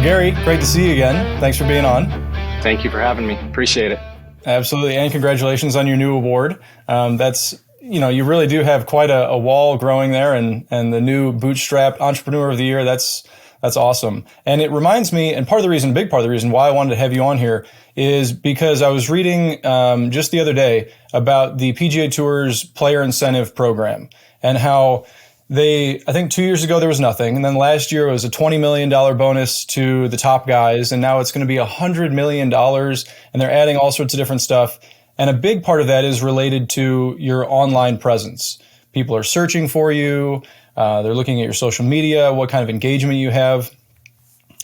Gary, great to see you again. Thanks for being on. Thank you for having me. Appreciate it. Absolutely. And congratulations on your new award. You really do have quite a wall growing there, and the new Bootstrap Entrepreneur of the Year. That's awesome. And it reminds me, and big part of the reason why I wanted to have you on here is because I was reading just the other day about the PGA Tour's player incentive program and how I think 2 years ago there was nothing. And then last year it was a $20 million bonus to the top guys. And now it's going to be $100 million. And they're adding all sorts of different stuff. And a big part of that is related to your online presence. People are searching for you. They're looking at your social media, what kind of engagement you have.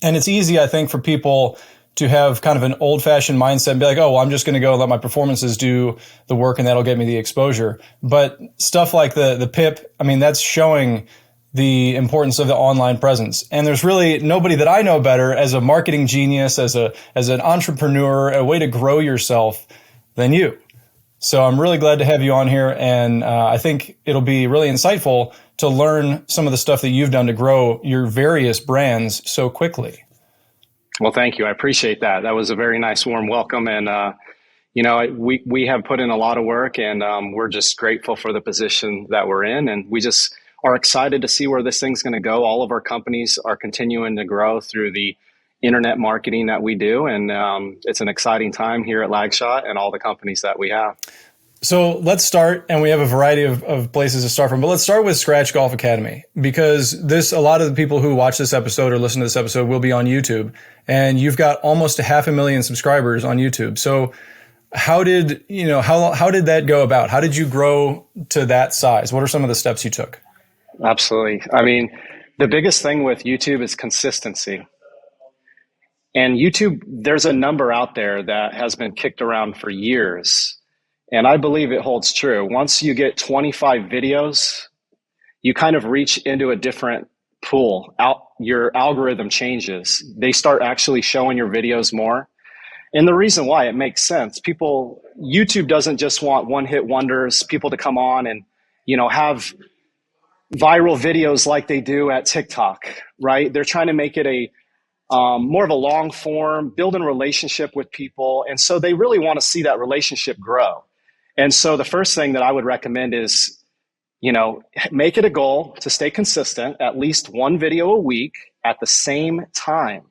And it's easy, I think, for people to have kind of an old-fashioned mindset and be like, oh, well, I'm just going to go let my performances do the work and that'll get me the exposure. But stuff like the PIP, that's showing the importance of the online presence. And there's really nobody that I know better as a marketing genius, as an entrepreneur, a way to grow yourself than you. So I'm really glad to have you on here. And I think it'll be really insightful to learn some of the stuff that you've done to grow your various brands so quickly. Well, thank you. I appreciate that. That was a very nice, warm welcome. And, we have put in a lot of work, and we're just grateful for the position that we're in. And we just are excited to see where this thing's going to go. All of our companies are continuing to grow through the internet marketing that we do. And it's an exciting time here at Lagshot and all the companies that we have. So let's start, and we have a variety of places to start from, but let's start with Scratch Golf Academy, because a lot of the people who watch this episode or listen to this episode will be on YouTube, and you've got almost 500,000 subscribers on YouTube. So how did that go about? How did you grow to that size? What are some of the steps you took? Absolutely. The biggest thing with YouTube is consistency. And YouTube, there's a number out there that has been kicked around for years. And I believe it holds true. Once you get 25 videos, you kind of reach into a different pool. Your algorithm changes. They start actually showing your videos more. And the reason why, it makes sense. YouTube doesn't just want one-hit wonders, people to come on and, have viral videos like they do at TikTok, right? They're trying to make it more of a long form, building a relationship with people. And so they really want to see that relationship grow. And so the first thing that I would recommend is, make it a goal to stay consistent, at least one video a week at the same time.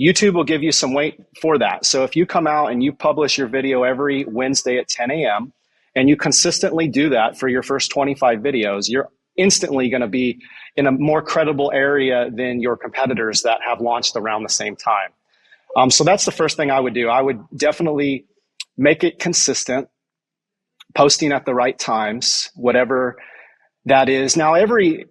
YouTube will give you some weight for that. So if you come out and you publish your video every Wednesday at 10 a.m. and you consistently do that for your first 25 videos, you're instantly going to be in a more credible area than your competitors that have launched around the same time. So that's the first thing I would do. I would definitely make it consistent, posting at the right times, whatever that is. Now,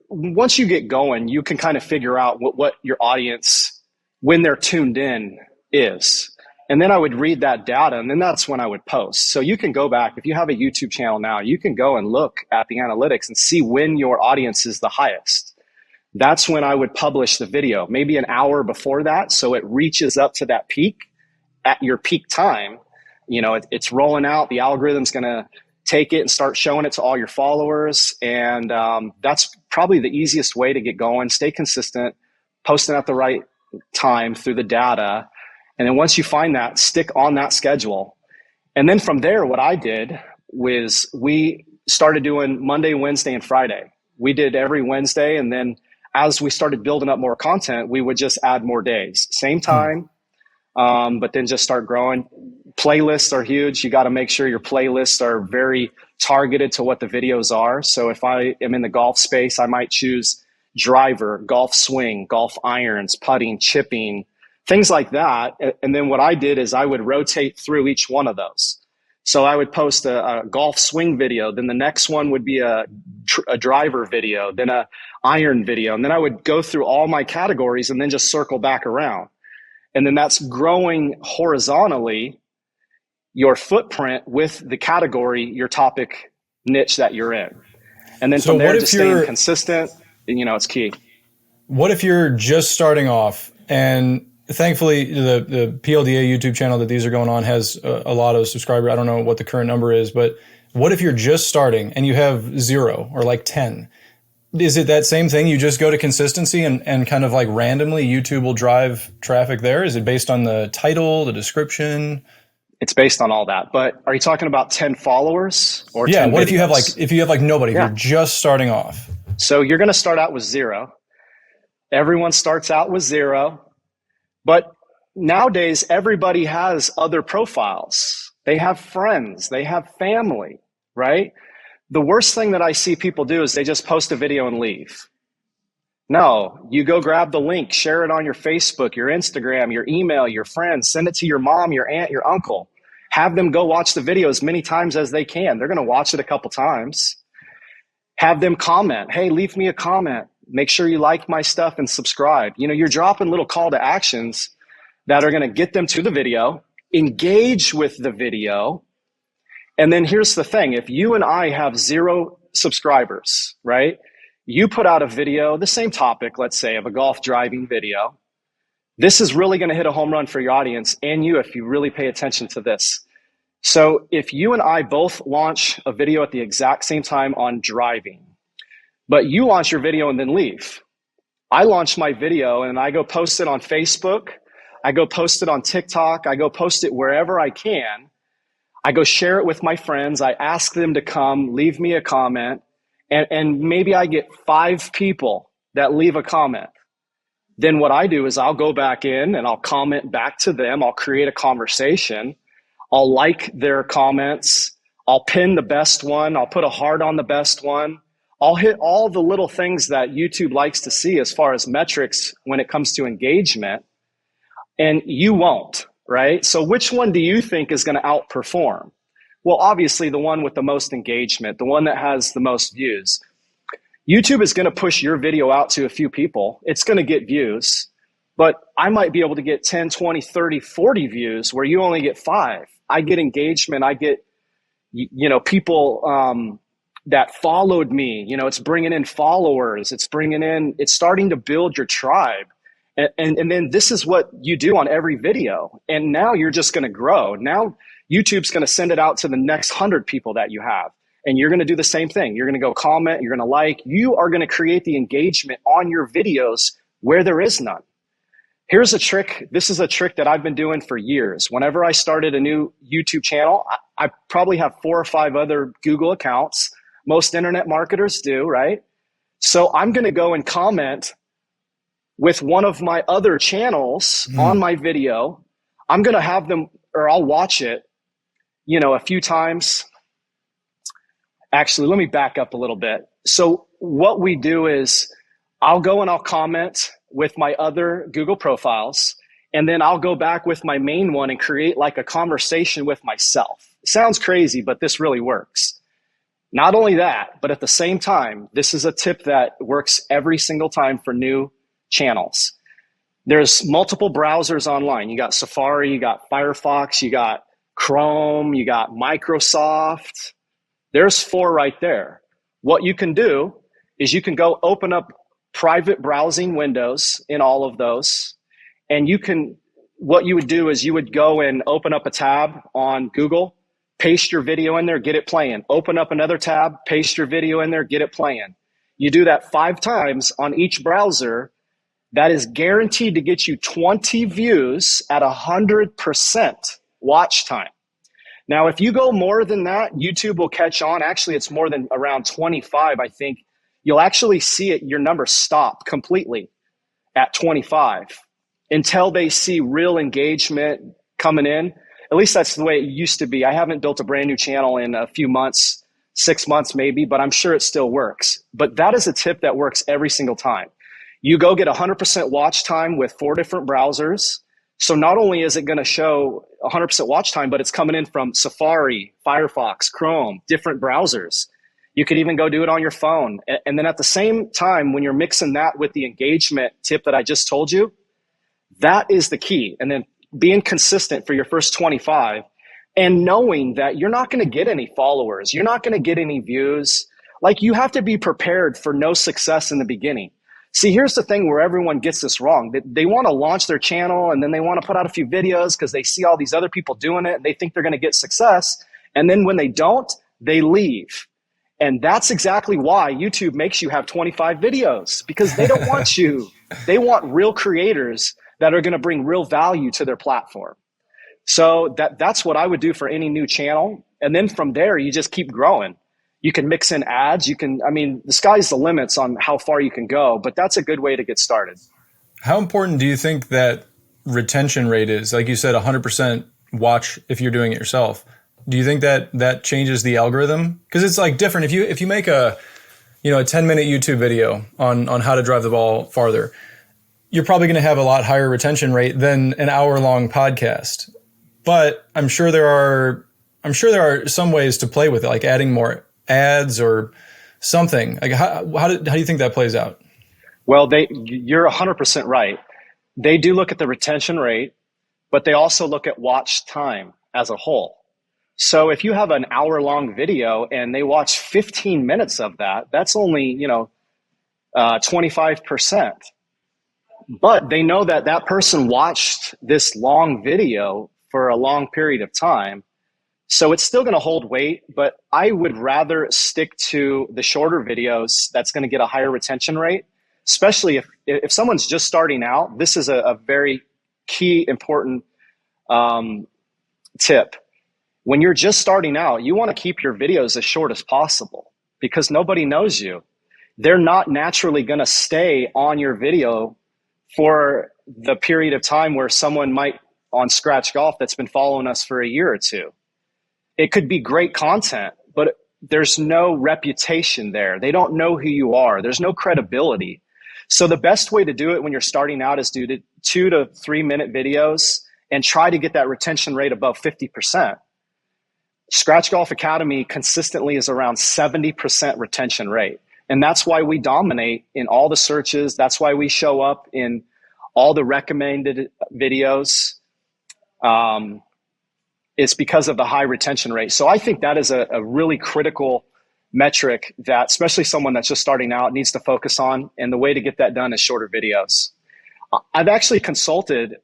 once you get going, you can kind of figure out what your audience, when they're tuned in, is. And then I would read that data, and then that's when I would post. So you can go back, if you have a YouTube channel now, you can go and look at the analytics and see when your audience is the highest. That's when I would publish the video, maybe an hour before that, so it reaches up to that peak. At your peak time, it's rolling out, the algorithm's going to take it and start showing it to all your followers. And that's probably the easiest way to get going. Stay consistent, posting at the right time through the data. And then once you find that, stick on that schedule. And then from there, what I did was we started doing Monday, Wednesday, and Friday. We did every Wednesday. And then as we started building up more content, we would just add more days. Same time, but then just start growing. Playlists are huge. You got to make sure your playlists are very targeted to what the videos are. So if I am in the golf space, I might choose driver, golf swing, golf irons, putting, chipping, things like that. And then what I did is I would rotate through each one of those. So I would post a golf swing video. Then the next one would be a driver video, then a iron video. And then I would go through all my categories and then just circle back around. And then that's growing horizontally your footprint with the category, your topic niche that you're in. And then from there, just staying consistent, it's key. What if you're just starting off, and thankfully the PLDA YouTube channel that these are going on has a lot of subscribers. I don't know what the current number is, but what if you're just starting and you have 0 or like 10? Is it that same thing? You just go to consistency and kind of like randomly YouTube will drive traffic there? Is it based on the title, the description? It's based on all that. But are you talking about 10 followers or Yeah. 10 What videos? if you have like nobody, if Yeah. you're just starting off? So you're going to start out with 0. Everyone starts out with 0. But nowadays, everybody has other profiles. They have friends, they have family, right? The worst thing that I see people do is they just post a video and leave. No, you go grab the link, share it on your Facebook, your Instagram, your email, your friends, send it to your mom, your aunt, your uncle. Have them go watch the video as many times as they can. They're going to watch it a couple times. Have them comment. Hey, leave me a comment. Make sure you like my stuff and subscribe. You know, you're dropping little call to actions that are going to get them to the video, engage with the video. And then here's the thing. If you and I have 0 subscribers, right? You put out a video, the same topic, let's say, of a golf driving video. This is really going to hit a home run for your audience and you if you really pay attention to this. So if you and I both launch a video at the exact same time on driving, but you launch your video and then leave. I launch my video and I go post it on Facebook. I go post it on TikTok. I go post it wherever I can. I go share it with my friends. I ask them to come, leave me a comment. And maybe I get 5 people that leave a comment. Then what I do is I'll go back in and I'll comment back to them. I'll create a conversation. I'll like their comments. I'll pin the best one. I'll put a heart on the best one. I'll hit all the little things that YouTube likes to see as far as metrics when it comes to engagement. And you won't, right? So which one do you think is going to outperform? Well, obviously the one with the most engagement, the one that has the most views. YouTube is going to push your video out to a few people. It's going to get views, but I might be able to get 10, 20, 30, 40 views where you only get 5. I get engagement. I get, people that followed me. You know, it's bringing in followers. It's starting to build your tribe. And then this is what you do on every video. And now you're just going to grow. Now YouTube's going to send it out to the next 100 people that you have. And you're going to do the same thing. You're going to go comment. You're going to like. You are going to create the engagement on your videos where there is none. Here's a trick. This is a trick that I've been doing for years. Whenever I started a new YouTube channel, I probably have 4 or 5 other Google accounts. Most internet marketers do, right? So I'm going to go and comment with one of my other channels on my video. I'm going to have them, or I'll watch it, a few times. Actually, let me back up a little bit. So what we do is I'll go and I'll comment with my other Google profiles, and then I'll go back with my main one and create like a conversation with myself. It sounds crazy, but this really works. Not only that, but at the same time, this is a tip that works every single time for new channels. There's multiple browsers online. You got Safari, you got Firefox, you got Chrome, you got Microsoft. There's 4 right there. What you can do is you can go open up private browsing windows in all of those. And what you would do is you would go and open up a tab on Google, paste your video in there, get it playing. Open up another tab, paste your video in there, get it playing. You do that 5 times on each browser. That is guaranteed to get you 20 views at 100% watch time. Now, if you go more than that, YouTube will catch on. Actually, it's more than around 25, I think. You'll actually see your numbers stop completely at 25 until they see real engagement coming in. At least that's the way it used to be. I haven't built a brand new channel in a few months, 6 months maybe, but I'm sure it still works. But that is a tip that works every single time. You go get 100% watch time with 4 different browsers. So not only is it going to show 100% watch time, but it's coming in from Safari, Firefox, Chrome, different browsers. You could even go do it on your phone. And then at the same time, when you're mixing that with the engagement tip that I just told you, that is the key. And then being consistent for your first 25 and knowing that you're not going to get any followers. You're not going to get any views. Like, you have to be prepared for no success in the beginning. See, here's the thing where everyone gets this wrong. They want to launch their channel and then they want to put out a few videos because they see all these other people doing it and they think they're going to get success. And then when they don't, they leave. And that's exactly why YouTube makes you have 25 videos, because they don't want you. They want real creators that are going to bring real value to their platform. So that's what I would do for any new channel. And then from there, you just keep growing. You can mix in ads. The sky's the limits on how far you can go, but that's a good way to get started. How important do you think that retention rate is? Like you said, 100% watch if you're doing it yourself. Do you think that changes the algorithm? Because it's like different. If you make a 10-minute YouTube video on how to drive the ball farther, you're probably going to have a lot higher retention rate than an hour-long podcast. But I'm sure there are some ways to play with it, like adding more ads or something. Like how do you think that plays out? Well, you're 100% right. They do look at the retention rate, but they also look at watch time as a whole. So if you have an hour-long video and they watch 15 minutes of that, that's only 25%. But they know that person watched this long video for a long period of time. So it's still going to hold weight, but I would rather stick to the shorter videos that's going to get a higher retention rate, especially if someone's just starting out. This is a very key, important tip. When you're just starting out, you want to keep your videos as short as possible because nobody knows you. They're not naturally going to stay on your video for the period of time where someone might on Scratch Golf that's been following us for a year or two. It could be great content, but there's no reputation there. They don't know who you are. There's no credibility. So the best way to do it when you're starting out is do 2 to 3 minute videos and try to get that retention rate above 50%. Scratch Golf Academy consistently is around 70% retention rate. And that's why we dominate in all the searches. That's why we show up in all the recommended videos. It's because of the high retention rate. So I think that is a really critical metric that especially someone that's just starting out needs to focus on. And the way to get that done is shorter videos. I've actually consulted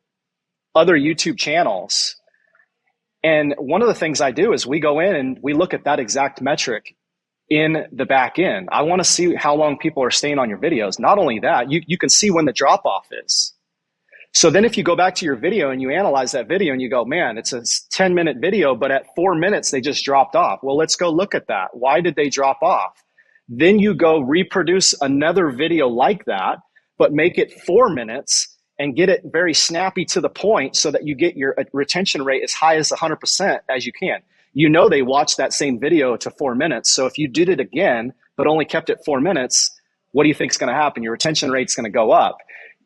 other YouTube channels. And one of the things I do is we go in and we look at that exact metric in the back end. I want to see how long people are staying on your videos. Not only that, you can see when the drop off is. So then if you go back to your video and you analyze that video and you go, man, it's a 10-minute video, but at 4 minutes, they just dropped off. Well, let's go look at that. Why did they drop off? Then you go reproduce another video like that, but make it 4 minutes and get it very snappy to the point so that you get your retention rate as high as 100% as you can. You know they watched that same video to 4 minutes. So if you did it again, but only kept it 4 minutes, what do you think is going to happen? Your retention rate is going to go up.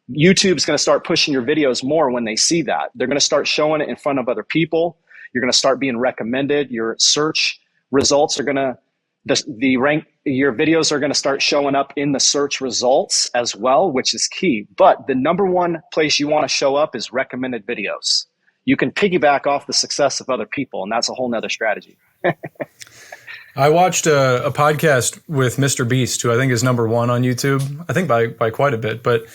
YouTube's going to start pushing your videos more when they see that. They're going to start showing it in front of other people. You're going to start being recommended. Your search results are going to, your videos are going to start showing up in the search results as well, which is key. But the number one place you want to show up is recommended videos. You can piggyback off the success of other people, and that's a whole nother strategy. I watched a podcast with Mr. Beast, who I think is number one on YouTube, I think by quite a bit. But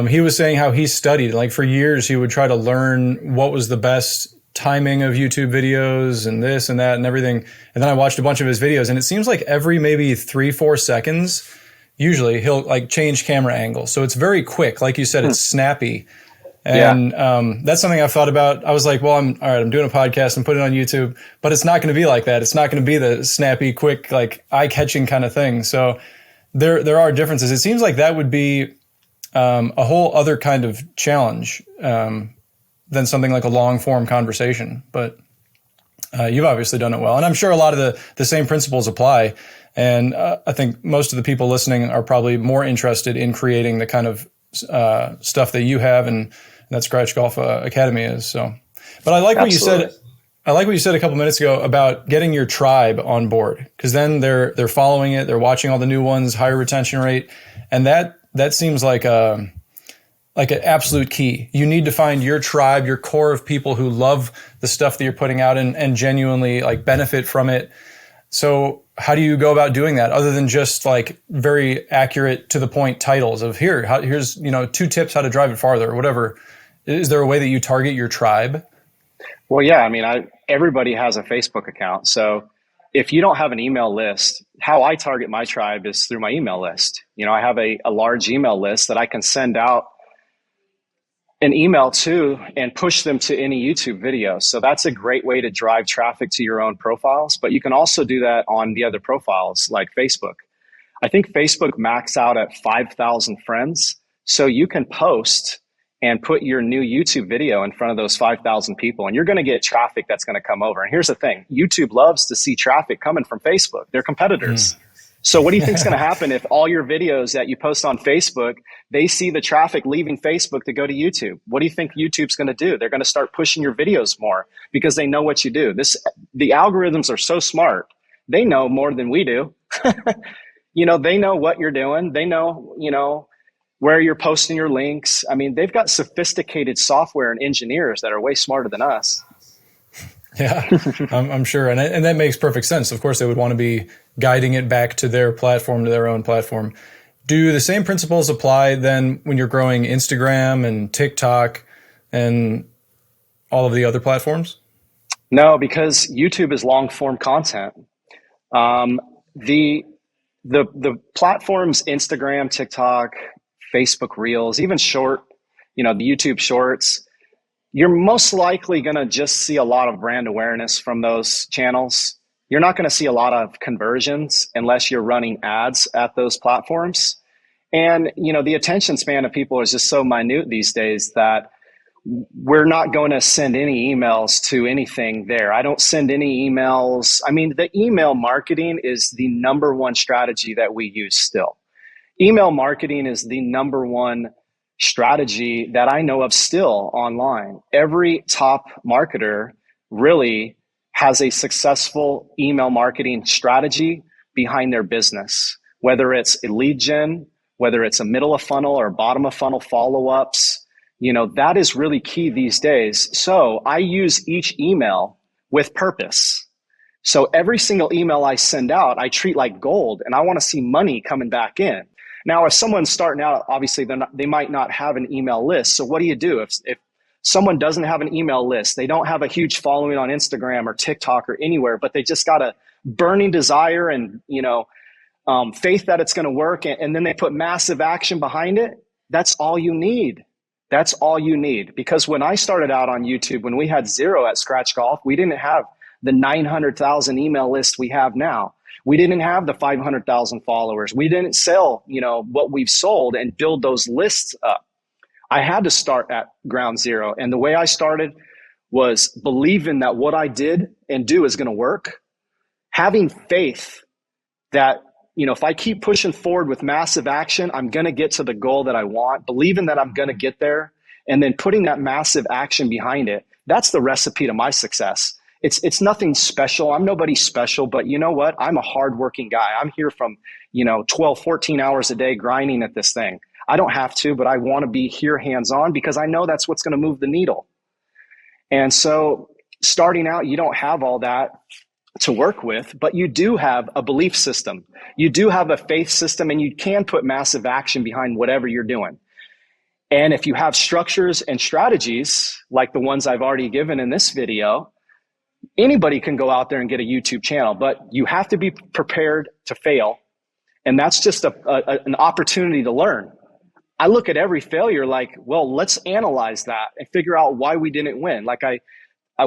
he was saying how he studied, like for years, he would try to learn what was the best timing of YouTube videos and this and that and everything. And then I watched a bunch of his videos, and it seems like every maybe 3-4 seconds, usually he'll like change camera angle. So it's very quick. Like you said, it's snappy. And that's something I've thought about. I was like, well, I'm doing a podcast and put it on YouTube, but it's not going to be like that. It's not going to be the snappy, quick, like eye-catching kind of thing. So there are differences. It seems like that would be a whole other kind of challenge than something like a long-form conversation. But you've obviously done it well. And I'm sure a lot of the same principles apply. And I think most of the people listening are probably more interested in creating the kind of stuff that you have and that Scratch Golf Academy is. So, but I like what you said. I like what you said a couple minutes ago about getting your tribe on board, because then they're following it, they're watching all the new ones, higher retention rate, and that seems like an absolute key. You need to find your tribe, your core of people who love the stuff that you're putting out and genuinely like benefit from it. So how do you go about doing that other than just like very accurate to the point titles of here's 2 tips how to drive it farther or whatever? Is there a way that you target your tribe? Well, yeah. I mean, everybody has a Facebook account. So if you don't have an email list, how I target my tribe is through my email list. I have a large email list that I can send out an email to and push them to any YouTube video. So that's a great way to drive traffic to your own profiles. But you can also do that on the other profiles like Facebook. I think Facebook maxed out at 5,000 friends. So you can post and put your new YouTube video in front of those 5,000 people, and you're going to get traffic that's going to come over. And here's the thing, YouTube loves to see traffic coming from Facebook. They're competitors. So what do you think is going to happen if all your videos that you post on Facebook, they see the traffic leaving Facebook to go to YouTube? What do you think YouTube's going to do? They're going to start pushing your videos more because they know what you do. The algorithms are so smart. They know more than we do. They know what you're doing. They know, where you're posting your links. I mean, they've got sophisticated software and engineers that are way smarter than us. Yeah, I'm sure. And that makes perfect sense. Of course, they would want to be guiding it back to their platform, to their own platform. Do the same principles apply then when you're growing Instagram and TikTok and all of the other platforms? No, because YouTube is long form content. The platforms, Instagram, TikTok, Facebook Reels, even short, the YouTube Shorts, you're most likely going to just see a lot of brand awareness from those channels. You're not going to see a lot of conversions unless you're running ads at those platforms. And, the attention span of people is just so minute these days that we're not going to send any emails to anything there. I don't send any emails. I mean, the email marketing is the number one strategy that we use still. Email marketing is the number one strategy that I know of still online. Every top marketer really has a successful email marketing strategy behind their business, whether it's a lead gen, whether it's a middle of funnel or bottom of funnel follow-ups. That is really key these days. So I use each email with purpose. So every single email I send out, I treat like gold, and I want to see money coming back in. Now, if someone's starting out, obviously they might not have an email list. So what do you do? If someone doesn't have an email list, they don't have a huge following on Instagram or TikTok or anywhere, but they just got a burning desire and, faith that it's going to work. And then they put massive action behind it. That's all you need. That's all you need. Because when I started out on YouTube, when we had 0 at Scratch Golf, we didn't have the 900,000 email list we have now. We didn't have the 500,000 followers. We didn't sell, what we've sold and build those lists up. I had to start at ground zero. And the way I started was believing that what I did and do is going to work. Having faith that, if I keep pushing forward with massive action, I'm going to get to the goal that I want, believing that I'm going to get there, and then putting that massive action behind it. That's the recipe to my success. It's nothing special. I'm nobody special, but you know what? I'm a hardworking guy. I'm here from, 12, 14 hours a day grinding at this thing. I don't have to, but I want to be here hands-on because I know that's what's going to move the needle. And so starting out, you don't have all that to work with, but you do have a belief system. You do have a faith system, and you can put massive action behind whatever you're doing. And if you have structures and strategies like the ones I've already given in this video, anybody can go out there and get a YouTube channel, but you have to be prepared to fail. And that's just an opportunity to learn. I look at every failure like, well, let's analyze that and figure out why we didn't win. Like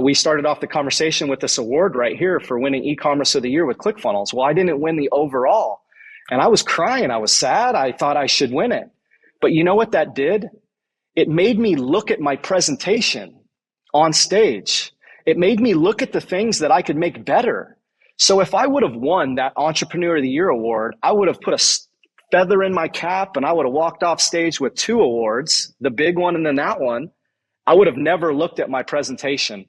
we started off the conversation with this award right here for winning e-commerce of the year with Clickfunnels. Well, I didn't win the overall, and I was crying. I was sad. I thought I should win it. But you know what that did? It made me look at my presentation on stage. It made me look at the things that I could make better. So if I would have won that Entrepreneur of the Year award, I would have put a feather in my cap and I would have walked off stage with 2 awards, the big one and then that one. I would have never looked at my presentation.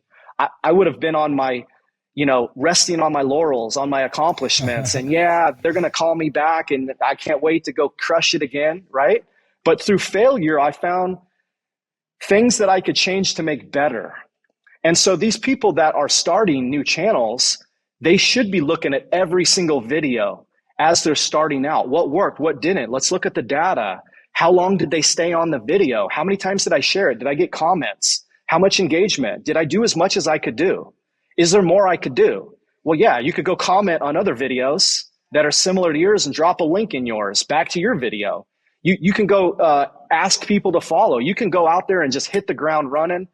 I would have been on my, resting on my laurels, on my accomplishments. And yeah, they're going to call me back and I can't wait to go crush it again, right? But through failure, I found things that I could change to make better. And so these people that are starting new channels, they should be looking at every single video as they're starting out. What worked? What didn't? Let's look at the data. How long did they stay on the video? How many times did I share it? Did I get comments? How much engagement? Did I do as much as I could do? Is there more I could do? Well, yeah, you could go comment on other videos. that are similar to yours and drop a link in yours back to your video. You can go ask people to follow. You can go out there and just hit the ground running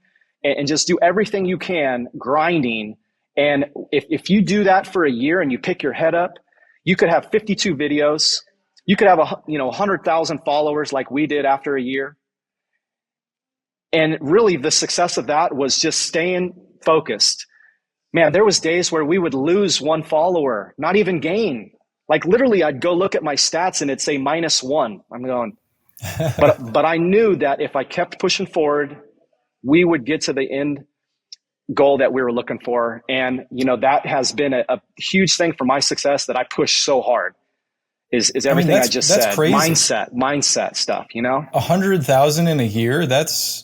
and just do everything you can, grinding. And if you do that for a year and you pick your head up, you could have 52 videos. You could have 100,000 followers like we did after a year. And really the success of that was just staying focused. Man, there was days where we would lose one follower, not even gain. Like literally I'd go look at my stats and it'd say -1. I'm going, but I knew that if I kept pushing forward, we would get to the end goal that we were looking for. And, that has been a huge thing for my success that I push so hard is everything I just said. Crazy. Mindset stuff, 100,000 in a year. That's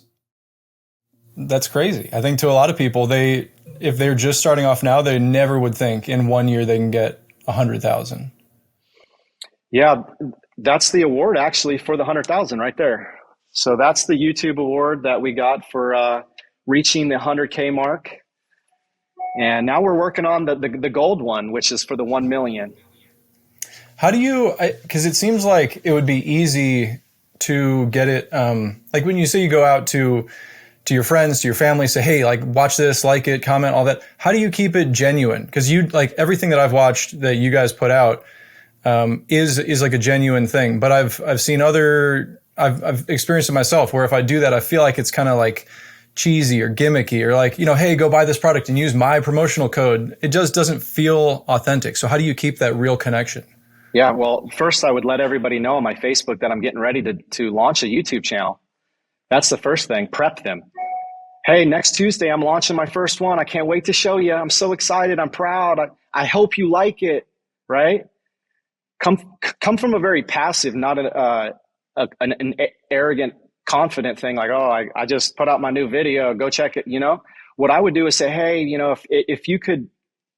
crazy. I think to a lot of people, if they're just starting off now, they never would think in 1 year they can get 100,000. Yeah, that's the award actually for the 100,000 right there. So that's the YouTube award that we got for reaching the 100K mark. And now we're working on the gold one, which is for the 1 million. How do you, because it seems like it would be easy to get it, like when you say you go out to your friends, to your family, say, hey, like watch this, like it, comment, all that. How do you keep it genuine? Because like everything that I've watched that you guys put out is like a genuine thing. But I've seen I've experienced it myself where if I do that, I feel like it's kind of like cheesy or gimmicky or like, hey, go buy this product and use my promotional code. It just doesn't feel authentic. So how do you keep that real connection? Yeah, well, first I would let everybody know on my Facebook that I'm getting ready to launch a YouTube channel. That's the first thing. Prep them. Hey, next Tuesday, I'm launching my first one. I can't wait to show you. I'm so excited. I'm proud. I hope you like it, right? Come from a very passive, not an arrogant, confident thing like, oh, I just put out my new video. Go check it. What I would do is say, hey, if you could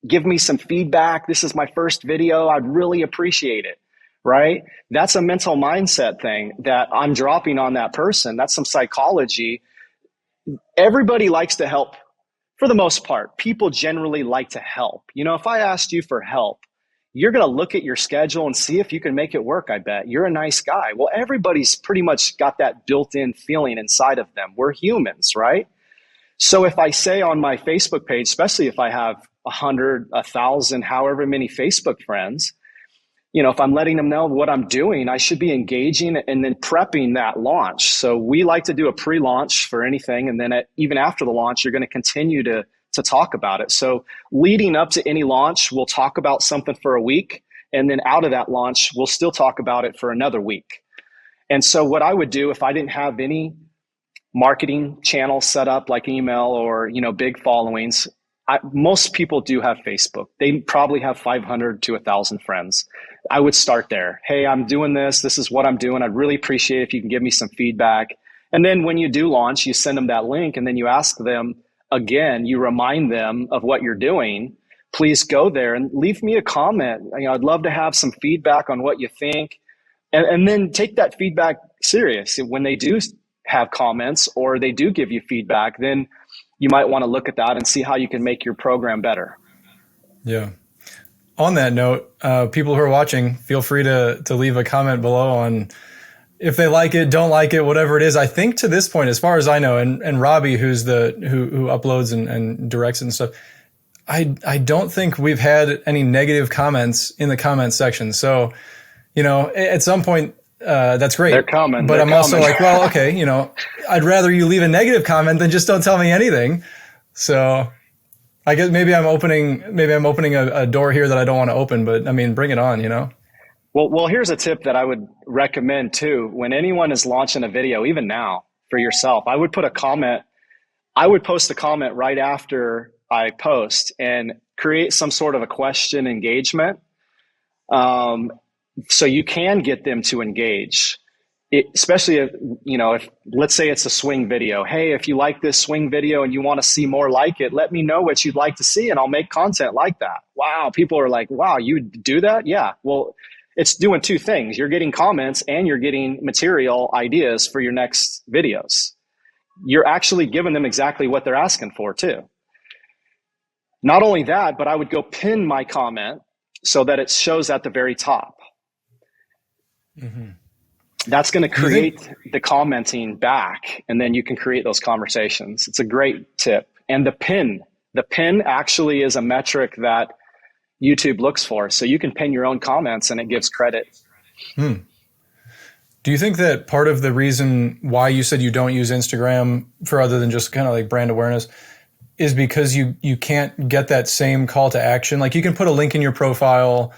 give me some feedback, this is my first video, I'd really appreciate it, right? That's a mental mindset thing that I'm dropping on that person. That's some psychology. Everybody likes to help for the most part. People generally like to help. If I asked you for help, you're going to look at your schedule and see if you can make it work, I bet. You're a nice guy. Well, everybody's pretty much got that built-in feeling inside of them. We're humans, right? So if I say on my Facebook page, especially if I have 100, 1,000, however many Facebook friends, if I'm letting them know what I'm doing, I should be engaging and then prepping that launch. So we like to do a pre-launch for anything. And then even after the launch, you're going to continue to talk about it. So leading up to any launch, we'll talk about something for a week. And then out of that launch, we'll still talk about it for another week. And so what I would do if I didn't have any marketing channels set up like email or, big followings, most people do have Facebook. They probably have 500 to 1,000 friends. I would start there. Hey, I'm doing this. This is what I'm doing. I'd really appreciate if you can give me some feedback. And then when you do launch, you send them that link and then you ask them again, you remind them of what you're doing. Please go there and leave me a comment. I'd love to have some feedback on what you think. And then take that feedback serious. When they do have comments or they do give you feedback, then you might want to look at that and see how you can make your program better. Yeah. On that note, people who are watching, feel free to leave a comment below on if they like it, don't like it, whatever it is. I think to this point, as far as I know, and Robbie, who uploads and directs and stuff, I don't think we've had any negative comments in the comments section. So, at some point, that's great. They're coming. But I'm also like, well, okay, I'd rather you leave a negative comment than just don't tell me anything. So I guess maybe I'm opening a door here that I don't want to open, but I mean, bring it on, Well, here's a tip that I would recommend too. When anyone is launching a video, even now for yourself, I would post a comment right after I post and create some sort of a question engagement. So you can get them to engage. Especially if let's say it's a swing video. Hey, if you like this swing video and you want to see more like it, let me know what you'd like to see and I'll make content like that. Wow. People are like, wow, you do that? Yeah. Well, it's doing two things. You're getting comments and you're getting material ideas for your next videos. You're actually giving them exactly what they're asking for too. Not only that, but I would go pin my comment so that it shows at the very top. Mm-hmm. That's going to create the commenting back, and then you can create those conversations. It's a great tip. And the pin actually is a metric that YouTube looks for. So you can pin your own comments and it gives credit. Do you think that part of the reason why you said you don't use Instagram for other than just kind of like brand awareness is because you can't get that same call to action? Like you can put a link in your profile,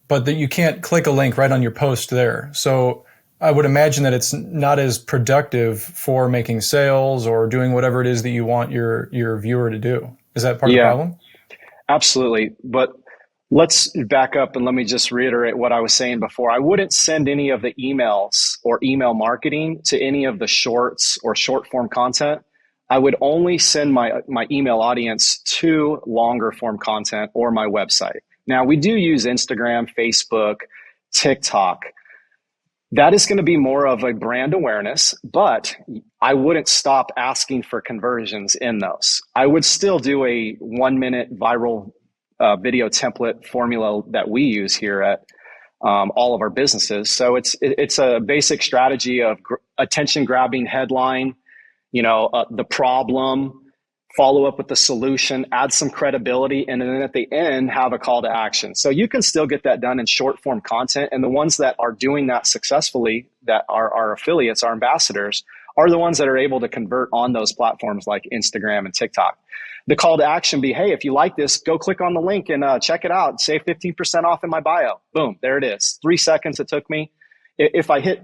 but that you can't click a link right on your post there. So I would imagine that it's not as productive for making sales or doing whatever it is that you want your viewer to do. Is that part of the problem? Absolutely. But let's back up and let me just reiterate what I was saying before. I wouldn't send any of the emails or email marketing to any of the shorts or short form content. I would only send my email audience to longer form content or my website. Now, we do use Instagram, Facebook, TikTok. That is going to be more of a brand awareness, but I wouldn't stop asking for conversions in those. I would still do a 1-minute viral video template formula that we use here at all of our businesses. So it's a basic strategy of attention grabbing headline, the problem, follow up with the solution, add some credibility, and then at the end, have a call to action. So you can still get that done in short form content. And the ones that are doing that successfully, that are our affiliates, our ambassadors, are the ones that are able to convert on those platforms like Instagram and TikTok. The call to action be, hey, if you like this, go click on the link and check it out. Save 15% off in my bio. Boom, there it is. 3 seconds it took me. If I hit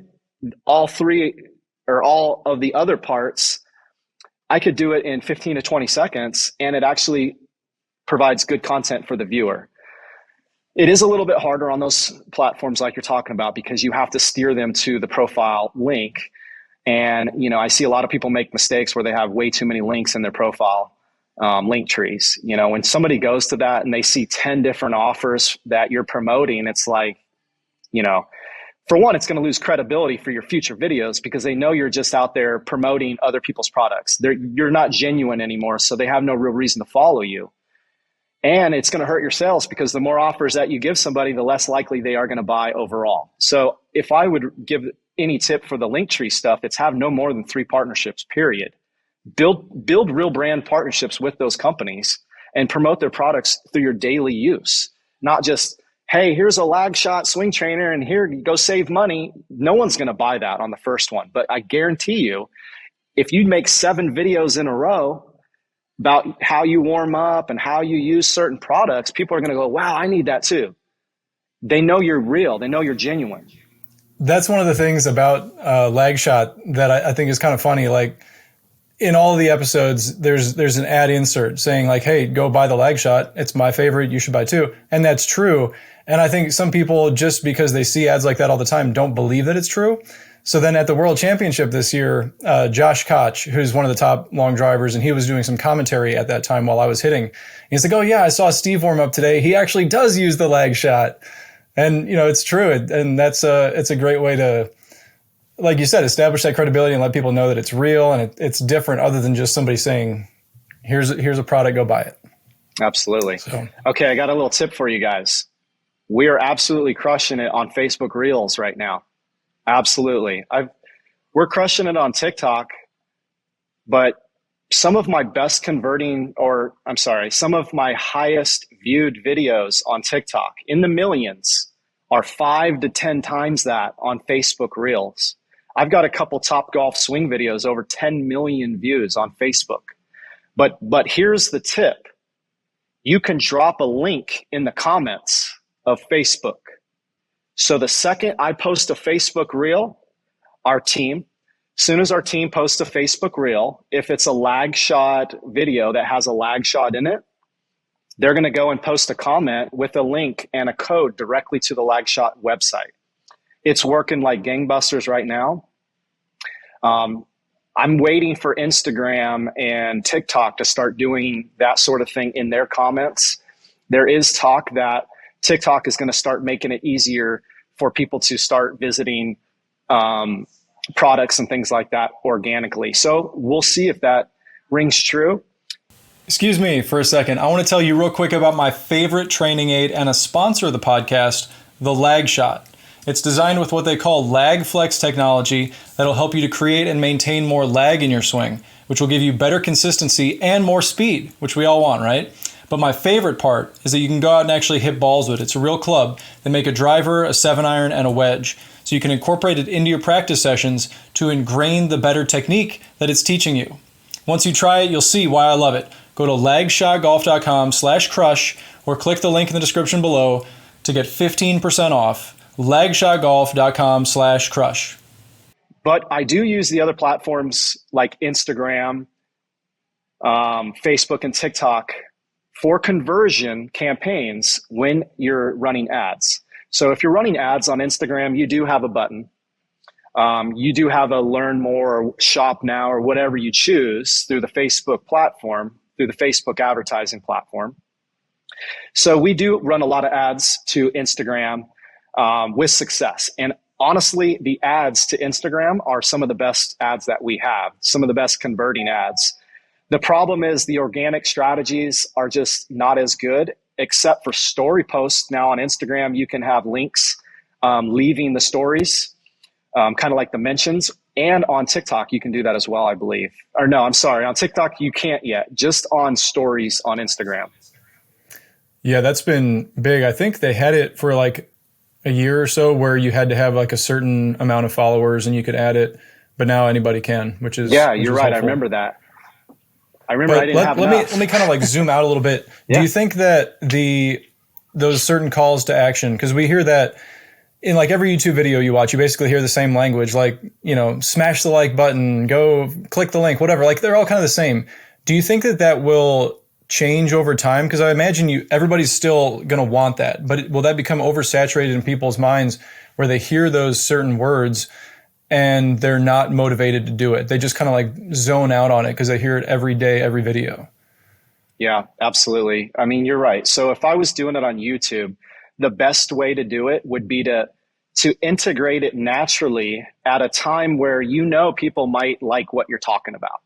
all three or all of the other parts, I could do it in 15 to 20 seconds, and it actually provides good content for the viewer. It is a little bit harder on those platforms like you're talking about because you have to steer them to the profile link. And, I see a lot of people make mistakes where they have way too many links in their profile link trees. When somebody goes to that and they see 10 different offers that you're promoting, it's like, for one, it's going to lose credibility for your future videos because they know you're just out there promoting other people's products. You're not genuine anymore, so they have no real reason to follow you. And it's going to hurt your sales because the more offers that you give somebody, the less likely they are going to buy overall. So if I would give any tip for the Linktree stuff, it's have no more than 3 partnerships, period. Build real brand partnerships with those companies and promote their products through your daily use, not just, hey, here's a lag shot swing trainer and here, go save money. No one's going to buy that on the first one. But I guarantee you, if you make 7 videos in a row about how you warm up and how you use certain products, people are going to go, wow, I need that too. They know you're real. They know you're genuine. That's one of the things about lag shot that I think is kind of funny. Like in all of the episodes, there's an ad insert saying like, hey, go buy the lag shot. It's my favorite. You should buy too. And that's true. And I think some people, just because they see ads like that all the time, don't believe that it's true. So then at the World Championship this year, Josh Koch, who's one of the top long drivers, and he was doing some commentary at that time while I was hitting. He's like, oh yeah, I saw Steve warm up today. He actually does use the lag shot. And, it's true. And it's a great way to, like you said, establish that credibility and let people know that it's real and it's different other than just somebody saying, here's a product, go buy it. Absolutely. So. Okay, I got a little tip for you guys. We are absolutely crushing it on Facebook Reels right now. Absolutely. We're crushing it on TikTok, but some of my best converting, some of my highest viewed videos on TikTok in the millions are 5 to 10 times that on Facebook Reels. I've got a couple Top Golf swing videos, over 10 million views on Facebook. But here's the tip. You can drop a link in the comments of Facebook. So the second I post a Facebook Reel, as soon as our team posts a Facebook Reel, if it's a lag shot video that has a lag shot in it, they're going to go and post a comment with a link and a code directly to the lag shot website. It's working like gangbusters right now. I'm waiting for Instagram and TikTok to start doing that sort of thing in their comments. There is talk that TikTok is going to start making it easier for people to start visiting products and things like that organically. So we'll see if that rings true. Excuse me for a second. I want to tell you real quick about my favorite training aid and a sponsor of the podcast, the Lag Shot. It's designed with what they call lag flex technology that'll help you to create and maintain more lag in your swing, which will give you better consistency and more speed, which we all want, right? But my favorite part is that you can go out and actually hit balls with it. It's a real club. They make a driver, a 7-iron, and a wedge. So you can incorporate it into your practice sessions to ingrain the better technique that it's teaching you. Once you try it, you'll see why I love it. Go to lagshotgolf.com/crush or click the link in the description below to get 15% off. lagshotgolf.com/crush. But I do use the other platforms like Instagram, Facebook, and TikTok for conversion campaigns when you're running ads. So if you're running ads on Instagram, you do have a button. You do have a learn more or shop now or whatever you choose through the Facebook platform, through the Facebook advertising platform. So we do run a lot of ads to Instagram with success. And honestly, the ads to Instagram are some of the best ads that we have, some of the best converting ads. The problem is the organic strategies are just not as good, except for story posts. Now on Instagram, you can have links leaving the stories, kind of like the mentions. And on TikTok, you can do that as well, I believe. Or no, I'm sorry. On TikTok, you can't yet. Just on stories on Instagram. Yeah, that's been big. I think they had it for like a year or so where you had to have like a certain amount of followers and you could add it. But now anybody can, which is yeah, you're right. Helpful. I remember that. I remember I didn't have enough. Let me kind of like zoom out a little bit. Yeah. Do you think that those certain calls to action, because we hear that in like every YouTube video you watch, you basically hear the same language, like, you know, smash the like button, go click the link, whatever. Like they're all kind of the same. Do you think that will change over time? Because I imagine everybody's still going to want that, but will that become oversaturated in people's minds where they hear those certain words and they're not motivated to do it? They just kind of like zone out on it because they hear it every day, every video. Yeah, absolutely. I mean, you're right. So if I was doing it on YouTube, the best way to do it would be to integrate it naturally at a time where you know people might like what you're talking about.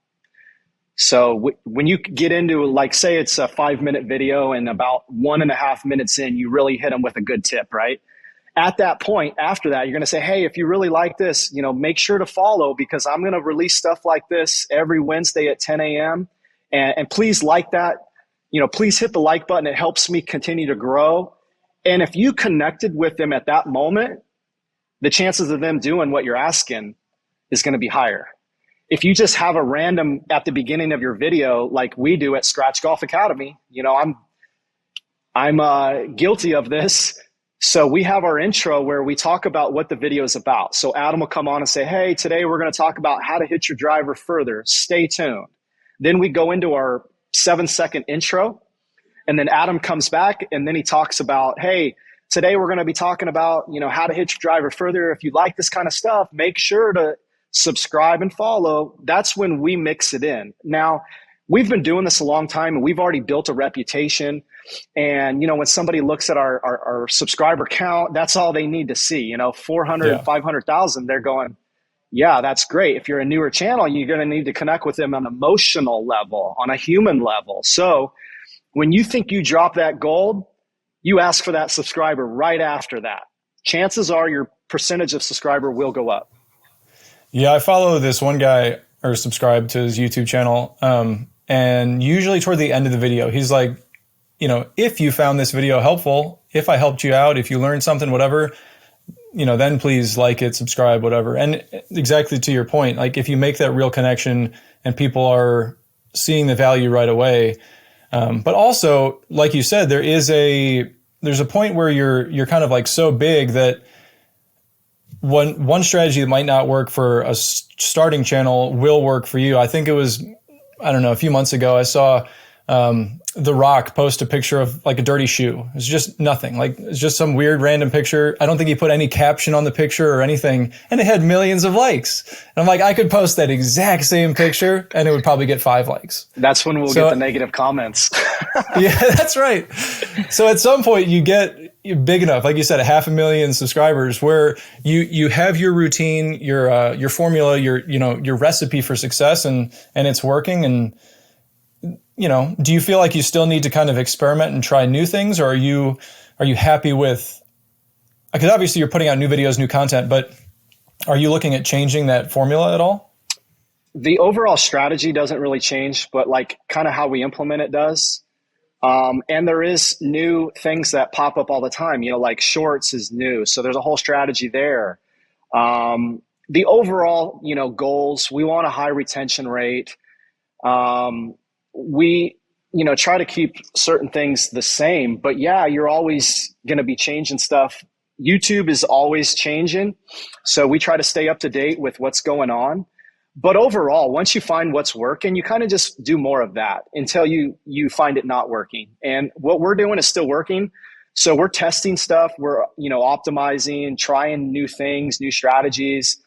So when you get into, like, say it's a 5-minute video and about 1.5 minutes in, you really hit them with a good tip, right? At that point, after that, you're going to say, hey, if you really like this, you know, make sure to follow because I'm going to release stuff like this every Wednesday at 10 a.m. And please like that. You know, please hit the like button. It helps me continue to grow. And if you connected with them at that moment, the chances of them doing what you're asking is going to be higher. If you just have a random at the beginning of your video, like we do at Scratch Golf Academy, you know, I'm guilty of this. So we have our intro where we talk about what the video is about. So Adam will come on and say, hey, today we're going to talk about how to hit your driver further. Stay tuned. Then we go into our 7-second intro. And then Adam comes back and then he talks about, hey, today we're going to be talking about, you know, how to hit your driver further. If you like this kind of stuff, make sure to subscribe and follow. That's when we mix it in. Now, we've been doing this a long time and we've already built a reputation. And, you know, when somebody looks at our subscriber count, that's all they need to see, you know, 400 and 500,000. They're going, yeah, that's great. If you're a newer channel, you're going to need to connect with them on an emotional level, on a human level. So when you think you drop that gold, you ask for that subscriber right after that. Chances are your percentage of subscriber will go up. Yeah, I follow this one guy or subscribe to his YouTube channel. And usually toward the end of the video, he's like, you know, if you found this video helpful, if I helped you out, if you learned something, whatever, you know, then please like it, subscribe, whatever. And exactly to your point, like if you make that real connection and people are seeing the value right away. But also, like you said, there's a point where you're kind of like so big that one strategy that might not work for a starting channel will work for you. I think it was, I don't know, a few months ago, I saw The Rock post a picture of like a dirty shoe. It's just nothing. Like it's just some weird random picture. I don't think he put any caption on the picture or anything, and it had millions of likes. And I'm like, I could post that exact same picture and it would probably get 5 likes. That's when we'll get the negative comments. Yeah, that's right. So at some point you're big enough, like you said, 500,000 subscribers where you have your routine, your formula, your recipe for success and it's working. And do you feel like you still need to kind of experiment and try new things, or are you happy with, because obviously you're putting out new videos, new content, but are you looking at changing that formula at all? The overall strategy doesn't really change, but like kind of how we implement it does. And there is new things that pop up all the time, like shorts is new. So there's a whole strategy there. The overall, goals, we want a high retention rate. We, try to keep certain things the same, but yeah, you're always going to be changing stuff. YouTube is always changing. So we try to stay up to date with what's going on. But overall, once you find what's working, you kind of just do more of that until you find it not working. And what we're doing is still working. So we're testing stuff. We're, optimizing, trying new things, new strategies.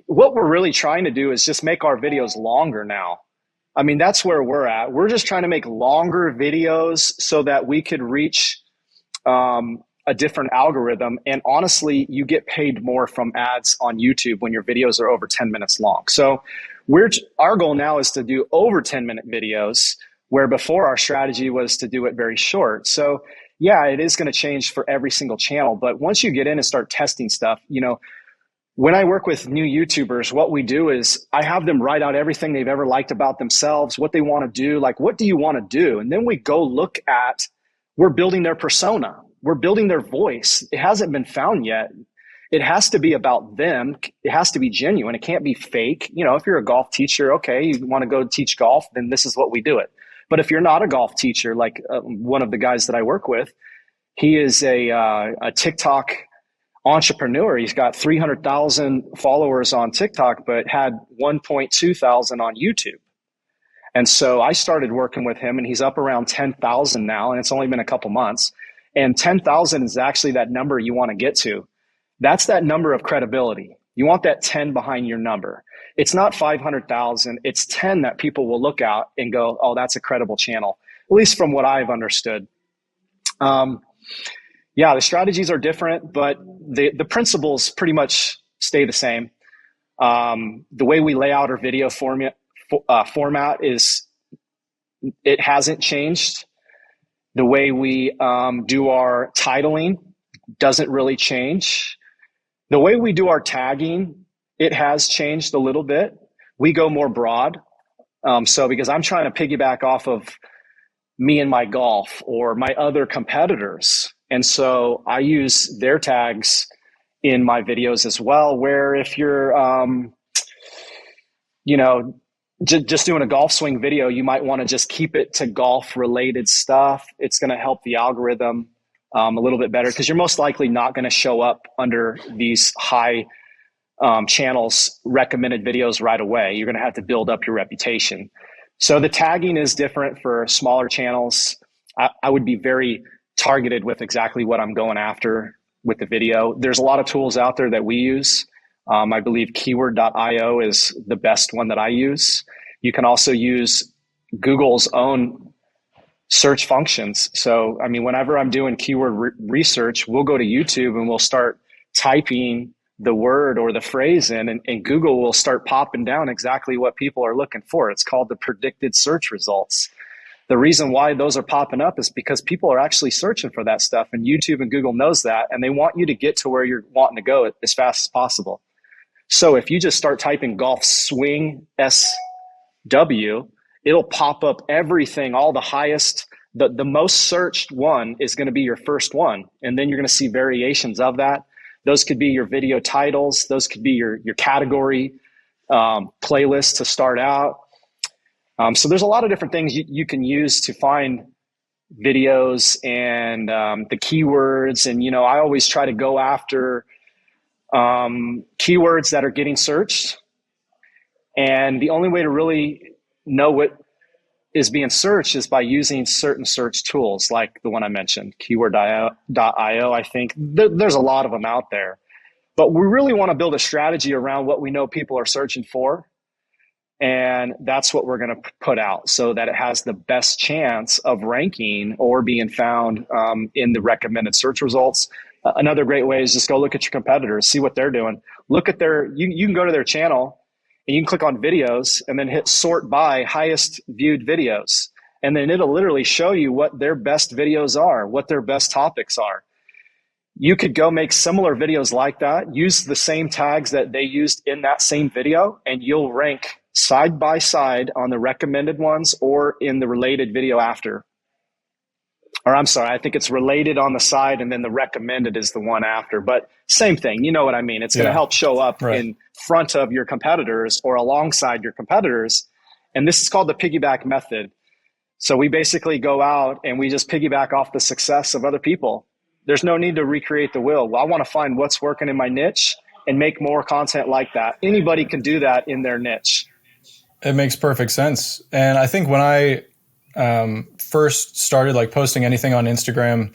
What we're really trying to do is just make our videos longer now. I mean, that's where we're at. We're just trying to make longer videos so that we could reach a different algorithm. And honestly, you get paid more from ads on YouTube when your videos are over 10 minutes long. So our goal now is to do over 10-minute videos, where before our strategy was to do it very short. So yeah, it is going to change for every single channel. But once you get in and start testing stuff, when I work with new YouTubers, what we do is I have them write out everything they've ever liked about themselves, what they want to do, like, what do you want to do? And then we go look at, we're building their persona. We're building their voice. It hasn't been found yet. It has to be about them. It has to be genuine. It can't be fake. If you're a golf teacher, okay, you want to go teach golf, then this is what we do it. But if you're not a golf teacher, like one of the guys that I work with, he is a TikTok entrepreneur. He's got 300,000 followers on TikTok, but had 1.2 thousand on YouTube. And so I started working with him, and he's up around 10,000 now, and it's only been a couple months. And 10,000 is actually that number you want to get to. That's that number of credibility. You want that 10 behind your number. It's not 500,000. It's 10 that people will look at and go, oh, that's a credible channel, at least from what I've understood. Yeah, the strategies are different, but the principles pretty much stay the same. The way we lay out our video format is, it hasn't changed. The way we do our titling doesn't really change. The way we do our tagging, it has changed a little bit. We go more broad. So because I'm trying to piggyback off of me and my golf or my other competitors. And so I use their tags in my videos as well, where if you're, just doing a golf swing video, you might want to just keep it to golf related stuff. It's going to help the algorithm a little bit better, because you're most likely not going to show up under these high channels recommended videos right away. You're going to have to build up your reputation. So the tagging is different for smaller channels. I would be very targeted with exactly what I'm going after with the video. There's a lot of tools out there that we use. I believe keyword.io is the best one that I use. You can also use Google's own search functions. So, I mean, whenever I'm doing keyword research, we'll go to YouTube and we'll start typing the word or the phrase in, and Google will start popping down exactly what people are looking for. It's called the predicted search results. The reason why those are popping up is because people are actually searching for that stuff, and YouTube and Google knows that, and they want you to get to where you're wanting to go as fast as possible. So if you just start typing golf swing SW, it'll pop up everything, all the highest, the most searched one is going to be your first one. And then you're going to see variations of that. Those could be your video titles. Those could be your category playlist to start out. So there's a lot of different things you can use to find videos and the keywords. And, I always try to go after keywords that are getting searched. And the only way to really know what is being searched is by using certain search tools like the one I mentioned, keyword.io. I think there's a lot of them out there, but we really want to build a strategy around what we know people are searching for. And that's what we're going to put out so that it has the best chance of ranking or being found in the recommended search results. Another great way is just go look at your competitors, see what they're doing. Look at you can go to their channel and you can click on videos and then hit sort by highest viewed videos. And then it'll literally show you what their best videos are, what their best topics are. You could go make similar videos like that, use the same tags that they used in that same video, and you'll rank side by side on the recommended ones or in the related video after. Or I'm sorry, I think it's related on the side and then the recommended is the one after. But same thing, you know what I mean? It's going to help show up in front of your competitors or alongside your competitors. And this is called the piggyback method. So we basically go out and we just piggyback off the success of other people. There's no need to recreate the wheel. Well, I want to find what's working in my niche and make more content like that. Anybody can do that in their niche. It makes perfect sense. And I think when I first started like posting anything on Instagram,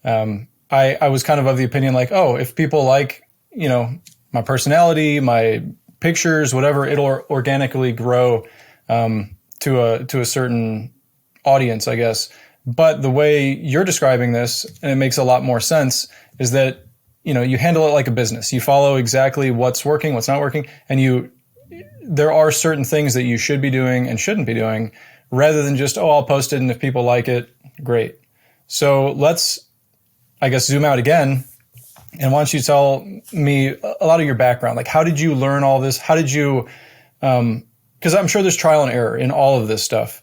I was kind of the opinion like, oh, if people like, you know, my personality, my pictures, whatever, it'll organically grow to a certain audience, I guess. But the way you're describing this, and it makes a lot more sense, is that, you know, you handle it like a business. You follow exactly what's working, what's not working, and there are certain things that you should be doing and shouldn't be doing, rather than just, oh, I'll post it, and if people like it, great. So let's, I guess, zoom out again. And why don't you tell me a lot of your background? Like, how did you learn all this? How did you, because I'm sure there's trial and error in all of this stuff.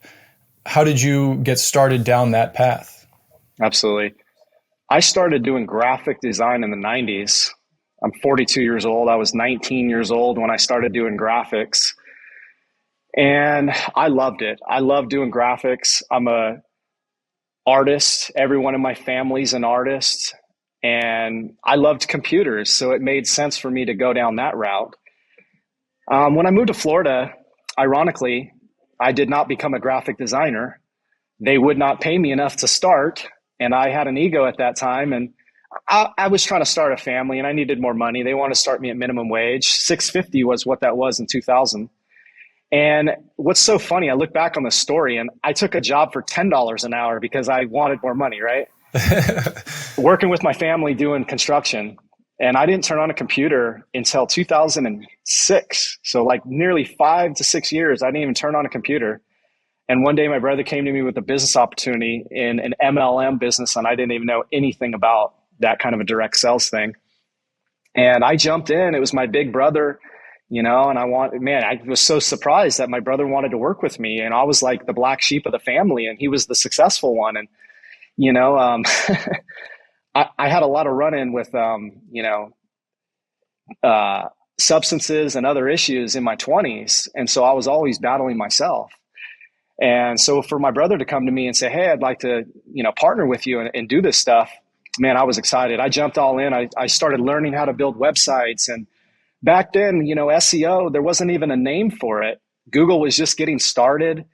How did you get started down that path? Absolutely. I started doing graphic design in the 90s. I'm 42 years old. I was 19 years old when I started doing graphics. And I loved it. I love doing graphics. I'm a artist. Everyone in my family's an artist. And I loved computers. So it made sense for me to go down that route. When I moved to Florida, ironically, I did not become a graphic designer. They would not pay me enough to start. And I had an ego at that time. And I was trying to start a family and I needed more money. They wanted to start me at minimum wage. $6.50 was what that was in 2000. And what's so funny, I look back on the story and I took a job for $10 an hour because I wanted more money, right? Working with my family doing construction. And I didn't turn on a computer until 2006. So like nearly 5 to 6 years, I didn't even turn on a computer. And one day my brother came to me with a business opportunity in an MLM business. And I didn't even know anything about that kind of a direct sales thing. And I jumped in. It was my big brother, you know, and I was so surprised that my brother wanted to work with me. And I was like the black sheep of the family and he was the successful one. And, you know, I had a lot of run-in with, substances and other issues in my 20s. And so I was always battling myself. And so for my brother to come to me and say, hey, I'd like to, you know, partner with you and do this stuff, man, I was excited. I jumped all in. I started learning how to build websites. And back then, you know, SEO, there wasn't even a name for it. Google was just getting started.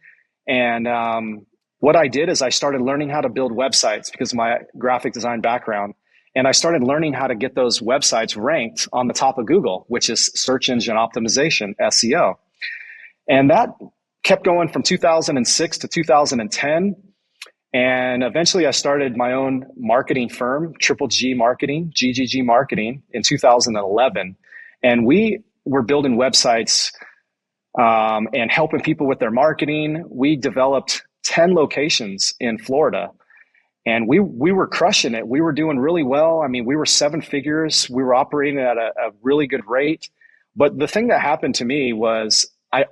And what I did is I started learning how to build websites because of my graphic design background. And I started learning how to get those websites ranked on the top of Google, which is search engine optimization, SEO. And that kept going from 2006 to 2010. And eventually I started my own marketing firm, Triple G Marketing, GGG Marketing, in 2011. And we were building websites and helping people with their marketing. We developed 10 locations in Florida. And we were crushing it. We were doing really well. I mean, we were 7 figures. We were operating at a really good rate. But the thing that happened to me was I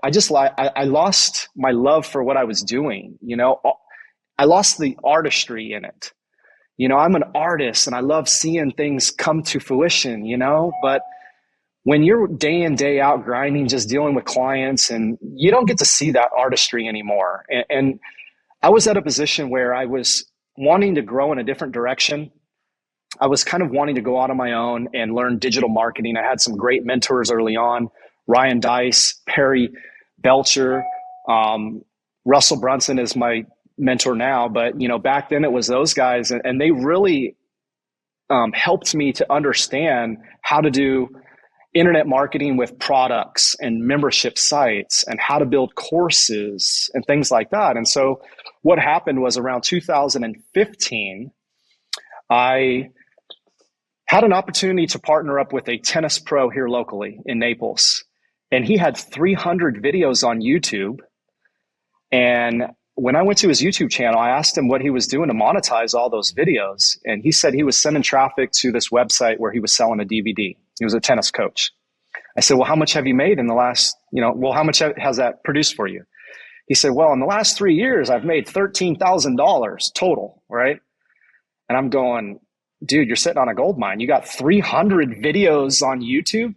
lost my love for what I was doing. You know, I lost the artistry in it. You know, I'm an artist and I love seeing things come to fruition, you know, but when you're day in, day out grinding, just dealing with clients and you don't get to see that artistry anymore. And I was at a position where I was wanting to grow in a different direction. I was kind of wanting to go out on my own and learn digital marketing. I had some great mentors early on, Ryan Dice, Perry Belcher, Russell Brunson is my mentor now, but you know, back then it was those guys and they really helped me to understand how to do internet marketing with products and membership sites and how to build courses and things like that. And so what happened was around 2015, I had an opportunity to partner up with a tennis pro here locally in Naples. And he had 300 videos on YouTube. And when I went to his YouTube channel, I asked him what he was doing to monetize all those videos. And he said he was sending traffic to this website where he was selling a DVD. He was a tennis coach. I said, well, how much have you made in the last, how much has that produced for you? He said, well, in the last 3 years, I've made $13,000 total, right? And I'm going, dude, you're sitting on a gold mine. You got 300 videos on YouTube.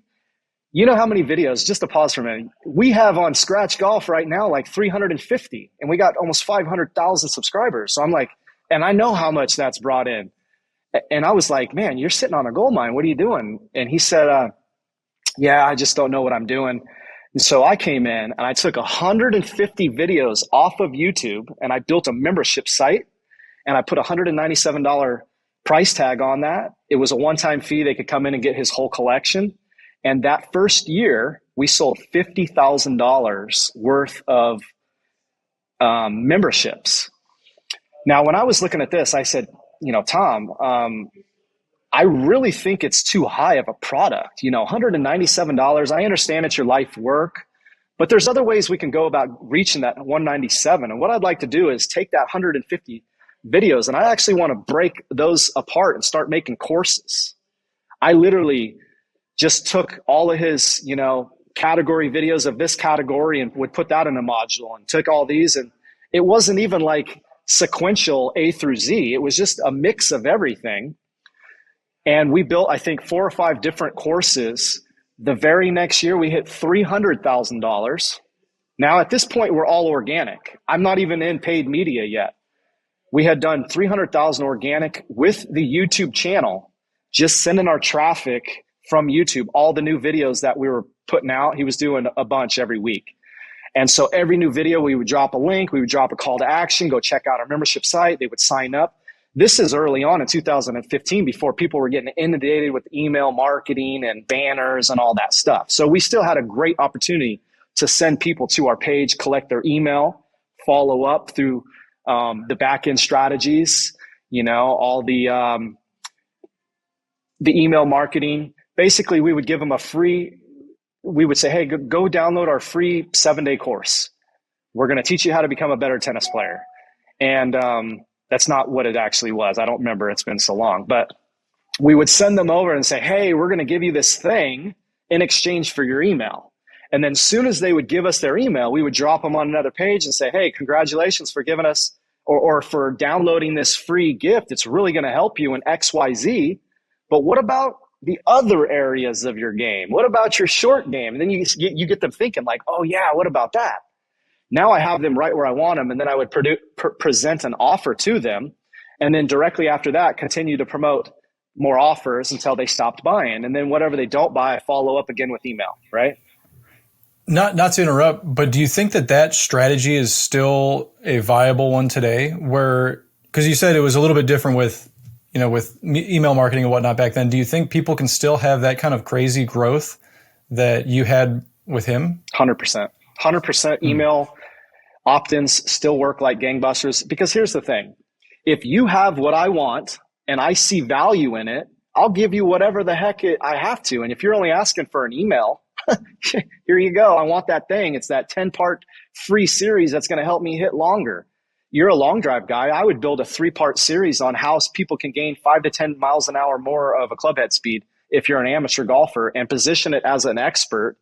You know how many videos, just to pause for a minute, we have on Scratch Golf right now, like 350, and we got almost 500,000 subscribers. So I'm like, and I know how much that's brought in. And I was like, man, you're sitting on a gold mine. What are you doing? And he said, yeah, I just don't know what I'm doing. And so I came in and I took 150 videos off of YouTube and I built a membership site and I put a $197 price tag on that. It was a one-time fee. They could come in and get his whole collection. And that first year, we sold $50,000 worth of memberships. Now, when I was looking at this, I said, Tom, I really think it's too high of a product. $197. I understand it's your life work, but there's other ways we can go about reaching that 197. And what I'd like to do is take that 150 videos, and I actually want to break those apart and start making courses. I literally just took all of his, category videos of this category and would put that in a module and took all these. And it wasn't even like sequential A through Z. It was just a mix of everything. And we built, I think, 4 or 5 different courses. The very next year, we hit $300,000. Now, at this point, we're all organic. I'm not even in paid media yet. We had done 300,000 organic with the YouTube channel, just sending our traffic from YouTube, all the new videos that we were putting out. He was doing a bunch every week. And so every new video, we would drop a link, we would drop a call to action, go check out our membership site. They would sign up. This is early on in 2015 before people were getting inundated with email marketing and banners and all that stuff. So we still had a great opportunity to send people to our page, collect their email, follow up through the back-end strategies, all the email marketing. Basically, we would give them we would say, hey, go download our free 7-day course. We're going to teach you how to become a better tennis player. And that's not what it actually was. I don't remember. It's been so long. But we would send them over and say, hey, we're going to give you this thing in exchange for your email. And then as soon as they would give us their email, we would drop them on another page and say, hey, congratulations for giving us or for downloading this free gift. It's really going to help you in XYZ. But what about the other areas of your game? What about your short game? And then you get them thinking like, oh yeah, what about that? Now I have them right where I want them. And then I would present an offer to them. And then directly after that, continue to promote more offers until they stopped buying. And then whatever they don't buy, I follow up again with email, right? Not to interrupt, but do you think that strategy is still a viable one today? Because you said it was a little bit different with email marketing and whatnot back then. Do you think people can still have that kind of crazy growth that you had with him? 100%. 100% email opt-ins still work like gangbusters. Because here's the thing. If you have what I want and I see value in it, I'll give you whatever the heck I have to. And if you're only asking for an email, here you go. I want that thing. It's that 10-part free series that's going to help me hit longer. You're a long drive guy. I would build a 3-part series on how people can gain 5 to 10 miles an hour more of a club head speed if you're an amateur golfer, and position it as an expert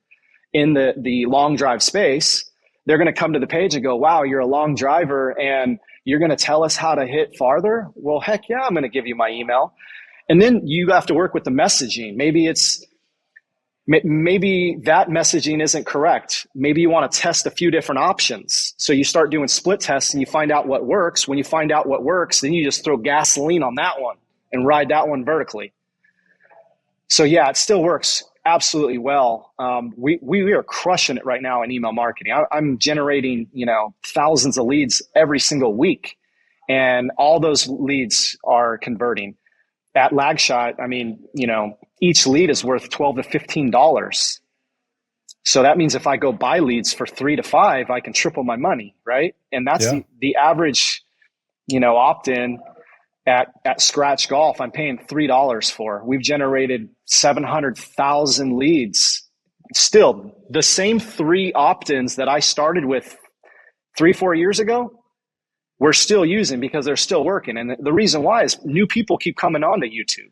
in the long drive space. They're going to come to the page and go, wow, you're a long driver and you're going to tell us how to hit farther? Well, heck yeah, I'm going to give you my email. And then you have to work with the messaging. Maybe that messaging isn't correct. Maybe you want to test a few different options. So you start doing split tests and you find out what works. When you find out what works, then you just throw gasoline on that one and ride that one vertically. So yeah, it still works absolutely well. We are crushing it right now in email marketing. I'm generating, thousands of leads every single week, and all those leads are converting. At Lagshot, each lead is worth $12 to $15. So that means if I go buy leads for 3 to 5, I can triple my money, right? And that's the average, opt-in at Scratch Golf. I'm paying $3 for. We've generated 700,000 leads. Still, the same 3 opt-ins that I started with 3-4 years ago, we're still using because they're still working. And the reason why is new people keep coming onto YouTube.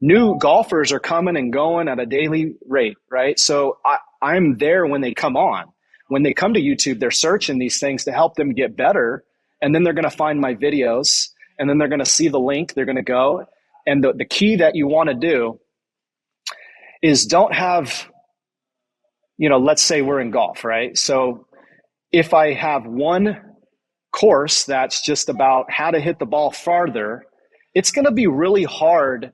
New golfers are coming and going at a daily rate, right? So I'm there when they come on. When they come to YouTube, they're searching these things to help them get better. And then they're going to find my videos, and then they're going to see the link. They're going to go. And the key that you want to do is don't have, let's say we're in golf, right? So if I have one course that's just about how to hit the ball farther, it's going to be really hard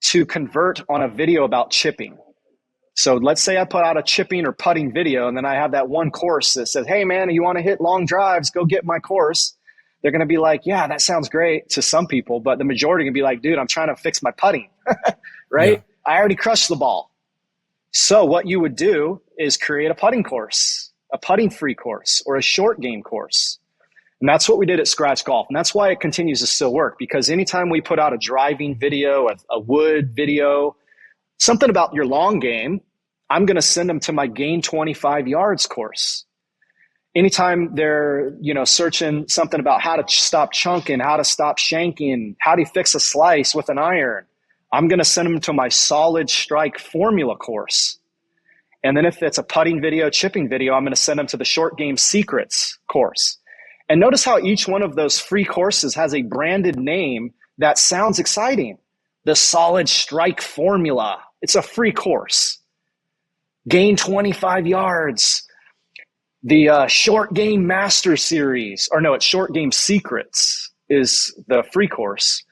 to convert on a video about chipping. So let's say I put out a chipping or putting video, and then I have that one course that says, hey man, you want to hit long drives, go get my course. They're going to be like, yeah, that sounds great to some people, but the majority can be like, dude, I'm trying to fix my putting, right? Yeah. I already crushed the ball. So what you would do is create a putting course, a putting free course, or a short game course. And that's what we did at Scratch Golf. And that's why it continues to still work, because anytime we put out a driving video, a wood video, something about your long game, I'm going to send them to my Gain 25 Yards course. Anytime they're, searching something about how to stop chunking, how to stop shanking, how to fix a slice with an iron, I'm going to send them to my Solid Strike Formula course. And then if it's a putting video, chipping video, I'm going to send them to the Short Game Secrets course. And notice how each one of those free courses has a branded name that sounds exciting. The Solid Strike Formula. It's a free course. Gain 25 yards. The Short Game Master Series, it's Short Game Secrets is the free course.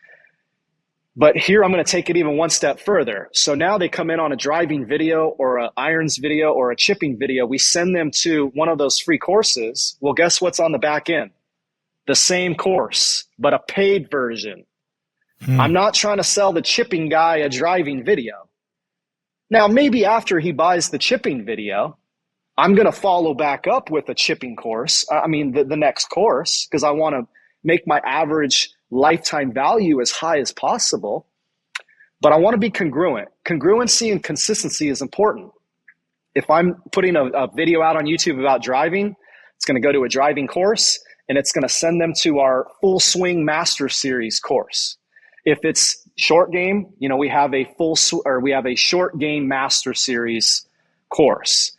But here I'm going to take it even one step further. So now they come in on a driving video or an irons video or a chipping video. We send them to one of those free courses. Well, guess what's on the back end? The same course, but a paid version. I'm not trying to sell the chipping guy a driving video. Now, maybe after he buys the chipping video, I'm going to follow back up with a chipping course. The next course, because I want to make my average lifetime value as high as possible. But I want to be congruent. Congruency and consistency is important. If I'm putting a video out on YouTube about driving, it's going to go to a driving course, and it's going to send them to our Full Swing Master Series course. If it's short game, we have a Short Game Master Series course.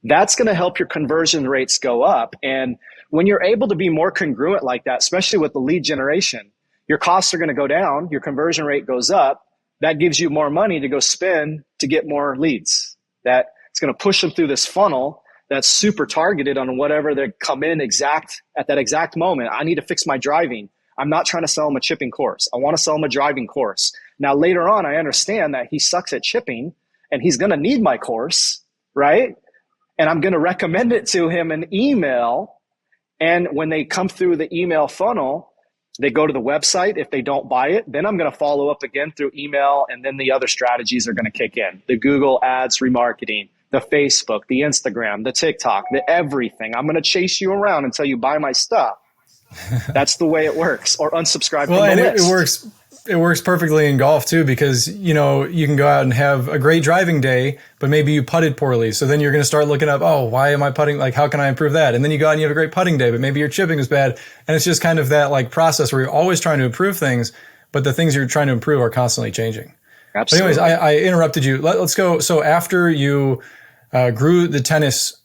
That's going to help your conversion rates go up. And when you're able to be more congruent like that, especially with the lead generation, your costs are going to go down, your conversion rate goes up. That gives you more money to go spend to get more leads. That it's going to push them through this funnel that's super targeted on whatever they come in at that exact moment. I need to fix my driving. I'm not trying to sell him a chipping course. I want to sell him a driving course. Now, later on, I understand that he sucks at chipping and he's going to need my course, right? And I'm going to recommend it to him in email. And when they come through the email funnel, they go to the website. If they don't buy it, then I'm going to follow up again through email. And then the other strategies are going to kick in. The Google ads remarketing, the Facebook, the Instagram, the TikTok, the everything. I'm going to chase you around until you buy my stuff. That's the way it works. Or unsubscribe from the list. It works perfectly in golf too, because, you can go out and have a great driving day, but maybe you putted poorly. So then you're going to start looking up, why am I putting? Like, how can I improve that? And then you go out and you have a great putting day, but maybe your chipping is bad. And it's just kind of that process where you're always trying to improve things, but the things you're trying to improve are constantly changing. Absolutely. But anyways, I interrupted you. Let's go. So after you grew the tennis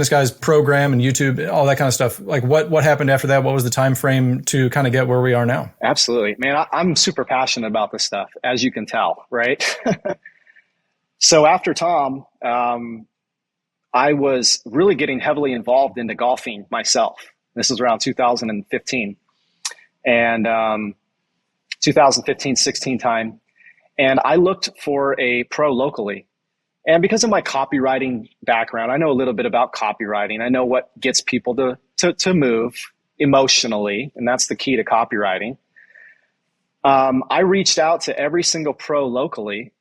guys program and YouTube, all that kind of stuff, like what happened after that? What was the time frame to kind of get where we are now? Absolutely, man. I'm super passionate about this stuff, as you can tell, right? So after Tom, I was really getting heavily involved into golfing myself. This was around 2015 and 2015-16 time. And I looked for a pro locally. And because of my copywriting background, I know a little bit about copywriting. I know what gets people to move emotionally, and that's the key to copywriting. I reached out to every single pro locally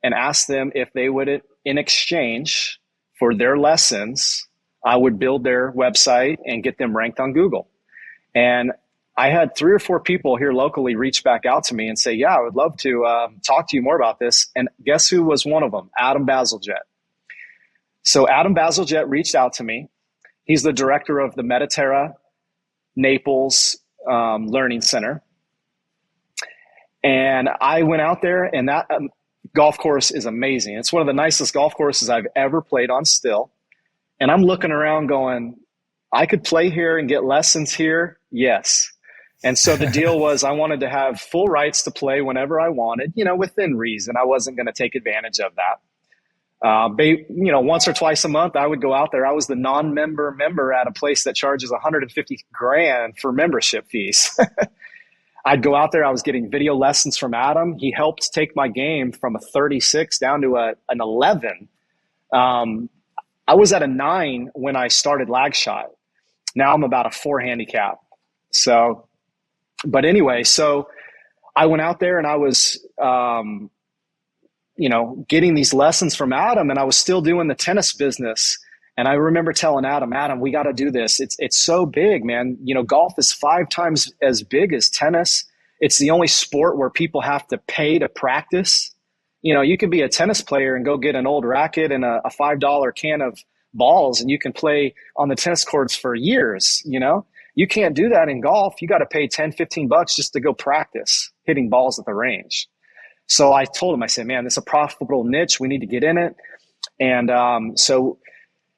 and asked them if they would, in exchange for their lessons, I would build their website and get them ranked on Google. And I had 3 or 4 people here locally reach back out to me and say, yeah, I would love to talk to you more about this. And guess who was one of them? Adam Bazalgette. So Adam Bazalgette reached out to me. He's the director of the Mediterra Naples Learning Center. And I went out there, and that golf course is amazing. It's one of the nicest golf courses I've ever played on still. And I'm looking around going, I could play here and get lessons here. Yes. And so the deal was I wanted to have full rights to play whenever I wanted, within reason. I wasn't going to take advantage of that. Once or twice a month, I would go out there. I was the non-member member at a place that charges $150,000 for membership fees. I'd go out there. I was getting video lessons from Adam. He helped take my game from a 36 down to an 11. I was at a 9 when I started lag shot. Now I'm about a 4 handicap. So I went out there and I was, getting these lessons from Adam, and I was still doing the tennis business. And I remember telling Adam, we got to do this. It's so big, man. Golf is 5 times as big as tennis. It's the only sport where people have to pay to practice. You can be a tennis player and go get an old racket and a $5 can of balls, and you can play on the tennis courts for years. You can't do that in golf. You got to pay $10, $15 just to go practice hitting balls at the range. So I told him, I said, man, this is a profitable niche. We need to get in it. And so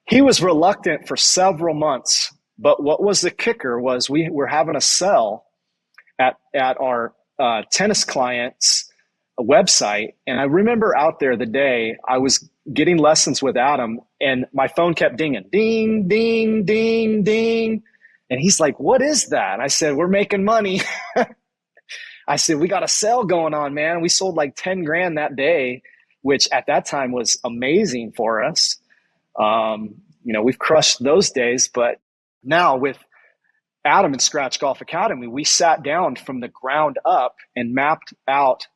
he was reluctant for several months. But what was the kicker was we were having a sell at our tennis client's website. And I remember out there the day I was getting lessons with Adam, and my phone kept dinging, ding, ding, ding, ding. And he's like, what is that? And I said, we're making money. I said, we got a sale going on, man. We sold like 10 grand that day, which at that time was amazing for us. We've crushed those days, but now with Adam and Scratch Golf Academy, we sat down from the ground up and mapped out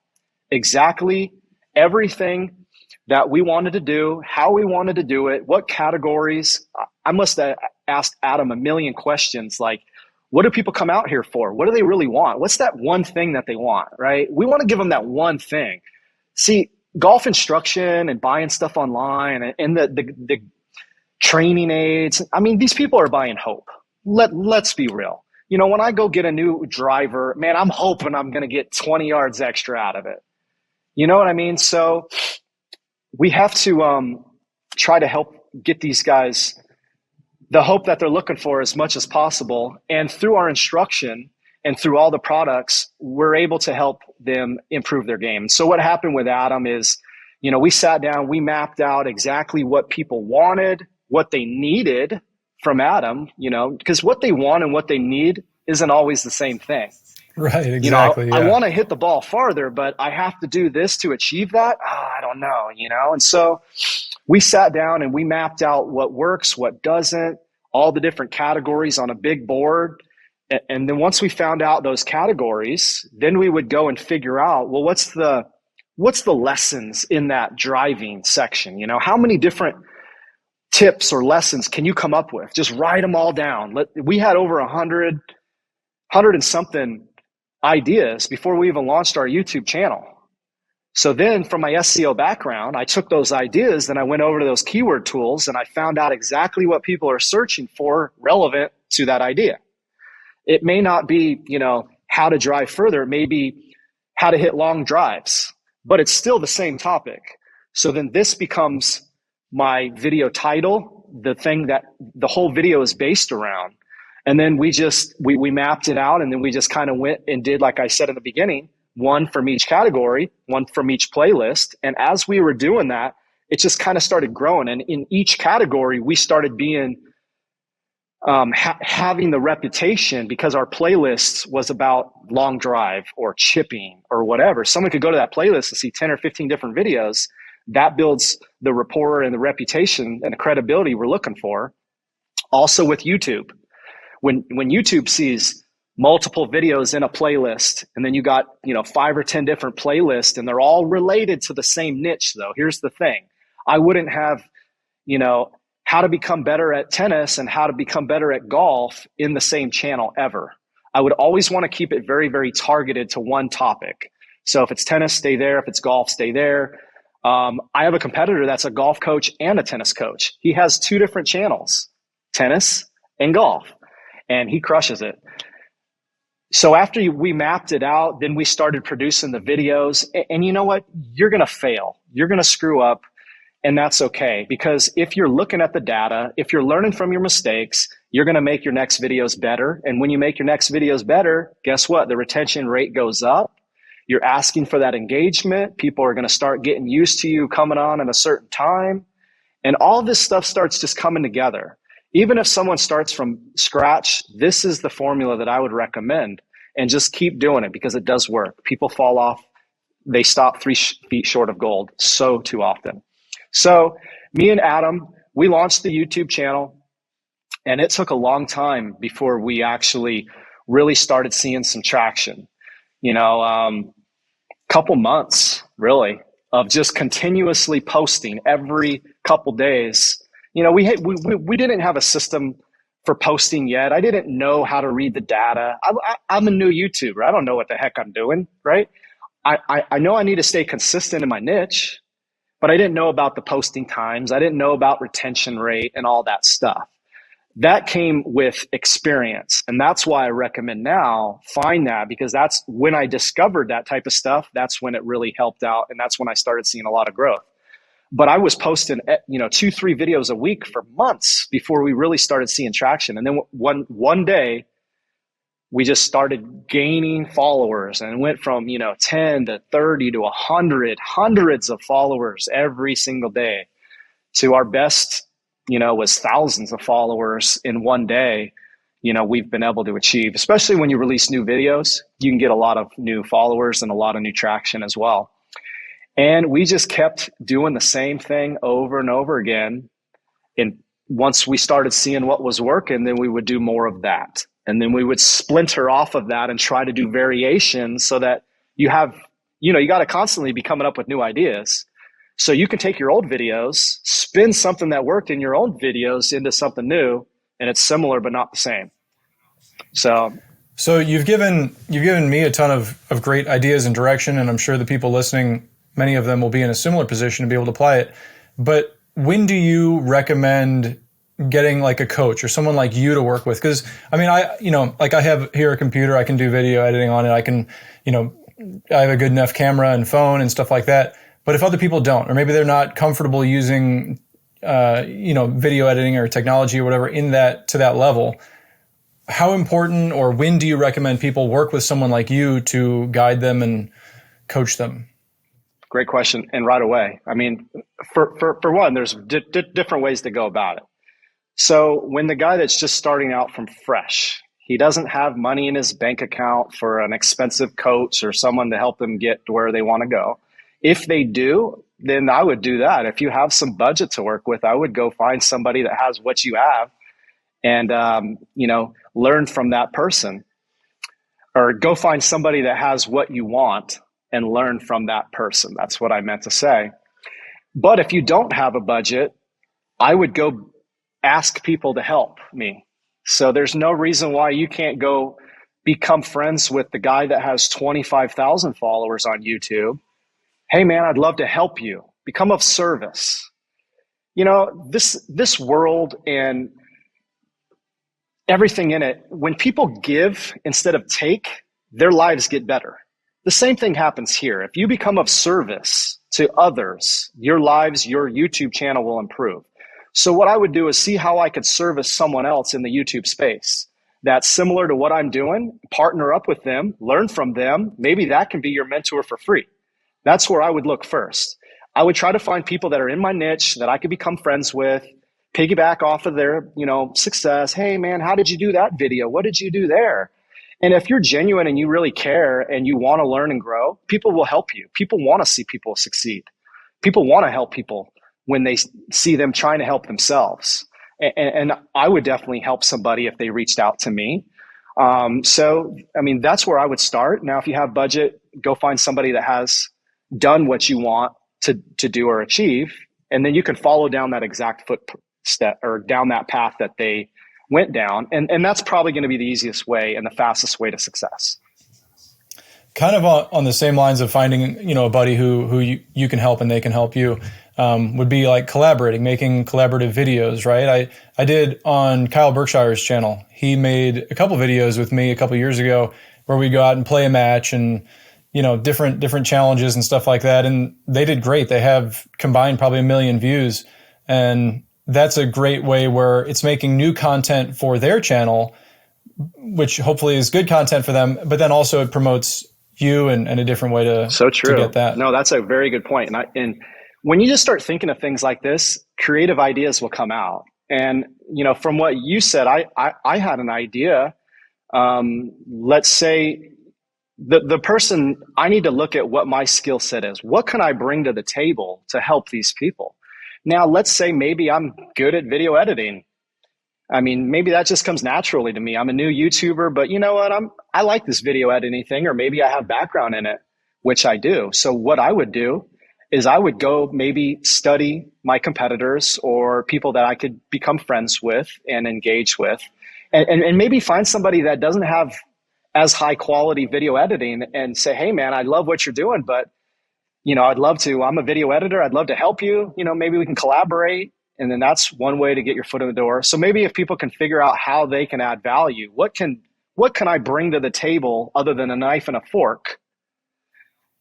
exactly everything that we wanted to do, how we wanted to do it, what categories. I must have asked Adam a million questions like, what do people come out here for? What do they really want? What's that one thing that they want, right? We want to give them that one thing. See, golf instruction and buying stuff online and the training aids. I mean, these people are buying hope. Let's be real. When I go get a new driver, man, I'm hoping I'm going to get 20 yards extra out of it. You know what I mean? So we have to try to help get these guys the hope that they're looking for as much as possible. And through our instruction and through all the products, we're able to help them improve their game. So what happened with Adam is, we sat down, we mapped out exactly what people wanted, what they needed from Adam, because what they want and what they need isn't always the same thing. Right, exactly. I want to hit the ball farther, but I have to do this to achieve that. I don't know, And so we sat down and we mapped out what works, what doesn't, all the different categories on a big board. And then once we found out those categories, then we would go and figure out, well, what's the lessons in that driving section? How many different tips or lessons can you come up with? Just write them all down. We had over 100 and something ideas before we even launched our YouTube channel. So then from my SEO background, I took those ideas and I went over to those keyword tools and I found out exactly what people are searching for relevant to that idea. It may not be, how to drive further. It may be how to hit long drives, but it's still the same topic. So then this becomes my video title, the thing that the whole video is based around. And then we mapped it out, and then we just kind of went and did, like I said in the beginning, one from each category, one from each playlist. And as we were doing that, it just kind of started growing. And in each category, we started being, having the reputation because our playlists was about long drive or chipping or whatever. Someone could go to that playlist and see 10 or 15 different videos. That builds the rapport and the reputation and the credibility we're looking for. Also with YouTube. When YouTube sees multiple videos in a playlist, and then you got, 5 or 10 different playlists, and they're all related to the same niche though. Here's the thing. I wouldn't have, how to become better at tennis and how to become better at golf in the same channel ever. I would always want to keep it very, very targeted to one topic. So if it's tennis, stay there. If it's golf, stay there. I have a competitor that's a golf coach and a tennis coach. He has 2 different channels, tennis and golf. and he crushes it. So after we mapped it out, then we started producing the videos. And you know what? You're going to fail. You're going to screw up. And that's okay. Because if you're looking at the data, if you're learning from your mistakes, you're going to make your next videos better. And when you make your next videos better, guess what? The retention rate goes up. You're asking for that engagement. People are going to start getting used to you coming on at a certain time. And all this stuff starts just coming together. Even if someone starts from scratch, this is the formula that I would recommend, and just keep doing it because it does work. People fall off. They stop 3 feet short of gold so too often. So me and Adam, we launched the YouTube channel, and it took a long time before we actually really started seeing some traction. Couple months really of just continuously posting every couple days. We didn't have a system for posting yet. I didn't know how to read the data. I'm a new YouTuber. I don't know what the heck I'm doing, right? I know I need to stay consistent in my niche, but I didn't know about the posting times. I didn't know about retention rate and all that stuff. That came with experience. And that's why I recommend now find that, because that's when I discovered that type of stuff. That's when it really helped out. And that's when I started seeing a lot of growth. But I was posting, 2-3 videos a week for months before we really started seeing traction. And then one day, we just started gaining followers, and it went from 10 to 30 to 100, hundreds of followers every single day, to our best, was thousands of followers in one day. We've been able to achieve, especially when you release new videos, you can get a lot of new followers and a lot of new traction as well. And we just kept doing the same thing over and over again. And once we started seeing what was working, then we would do more of that. And then we would splinter off of that and try to do variations so that you got to constantly be coming up with new ideas. So you can take your old videos, spin something that worked in your old videos into something new, and it's similar but not the same. So you've given me a ton of great ideas and direction, and I'm sure the people listening, many of them will be in a similar position to be able to apply it. But when do you recommend getting like a coach or someone like you to work with? Because I have here a computer, I can do video editing on it. I can, I have a good enough camera and phone and stuff like that. But if other people don't, or maybe they're not comfortable using, video editing or technology or whatever to that level, how important or when do you recommend people work with someone like you to guide them and coach them? Great question. And right away, for one, there's different ways to go about it. So when the guy that's just starting out from fresh, he doesn't have money in his bank account for an expensive coach or someone to help them get to where they want to go. If they do, then I would do that. If you have some budget to work with, I would go find somebody that has what you have and, learn from that person, or go find somebody that has what you want and learn from that person. That's what I meant to say. But if you don't have a budget, I would go ask people to help me. So there's no reason why you can't go become friends with the guy that has 25,000 followers on YouTube. Hey man, I'd love to help you. Become of service. This world and everything in it, when people give instead of take, their lives get better. The same thing happens here. If you become of service to others, your lives, your YouTube channel will improve. So what I would do is see how I could service someone else in the YouTube space that's similar to what I'm doing, partner up with them, learn from them. Maybe that can be your mentor for free. That's where I would look first. I would try to find people that are in my niche that I could become friends with, piggyback off of their, success. Hey man, how did you do that video? What did you do there? And if you're genuine and you really care and you want to learn and grow, people will help you. People want to see people succeed. People want to help people when they see them trying to help themselves. And I would definitely help somebody if they reached out to me. That's where I would start. Now, if you have budget, go find somebody that has done what you want to do or achieve. And then you can follow down that exact footstep or down that path that they went down. And that's probably going to be the easiest way and the fastest way to success. Kind of on the same lines of finding, a buddy who you can help and they can help you. would be like collaborating, making collaborative videos, right? I did on Kyle Berkshire's channel. He made a couple videos with me a couple years ago where we go out and play a match and, different challenges and stuff like that. And they did great. They have combined probably 1 million views. And that's a great way where it's making new content for their channel, which hopefully is good content for them, but then also it promotes you and a different way to, so true. to get that. No, that's a very good point. And when you just start thinking of things like this, creative ideas will come out. And, from what you said, I had an idea. Let's say the person, I need to look at what my skill set is. What can I bring to the table to help these people? Now, let's say maybe I'm good at video editing. I mean, maybe that just comes naturally to me. I'm a new YouTuber, but you know what? I like this video editing thing, or maybe I have background in it, which I do. So what I would do is I would go maybe study my competitors or people that I could become friends with and engage with, and maybe find somebody that doesn't have as high quality video editing and say, hey man, I love what you're doing, but I'd love to, I'm a video editor. I'd love to help you. Maybe we can collaborate. And then that's one way to get your foot in the door. So maybe if people can figure out how they can add value, what can I bring to the table other than a knife and a fork?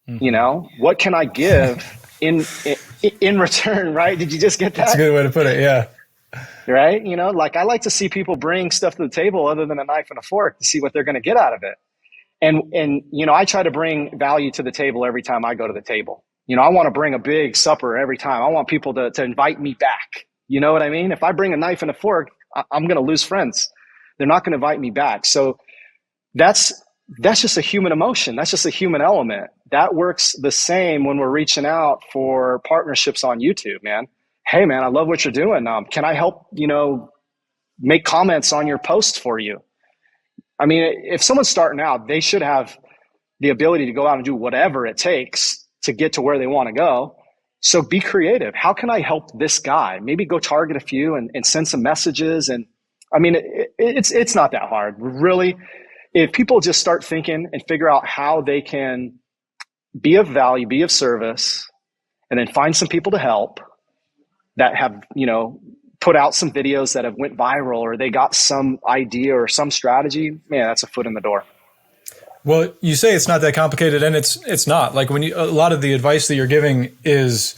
What can I give in return, right? Did you just get that? That's a good way to put it. Yeah. Right. Like I like to see people bring stuff to the table other than a knife and a fork to see what they're going to get out of it. And I try to bring value to the table every time I go to the table. I want to bring a big supper every time. I want people to invite me back. You know what I mean? If I bring a knife and a fork, I'm going to lose friends. They're not going to invite me back. So that's just a human emotion. That's just a human element. That works the same when we're reaching out for partnerships on YouTube, man. Hey, man, I love what you're doing. Can I help, make comments on your posts for you? I mean, if someone's starting out, they should have the ability to go out and do whatever it takes to get to where they want to go. So be creative. How can I help this guy? Maybe go target a few and send some messages. And I mean, it's not that hard. Really, if people just start thinking and figure out how they can be of value, be of service, and then find some people to help that have, put out some videos that have went viral, or they got some idea or some strategy, man, that's a foot in the door. Well, you say it's not that complicated, and it's not. Like a lot of the advice that you're giving is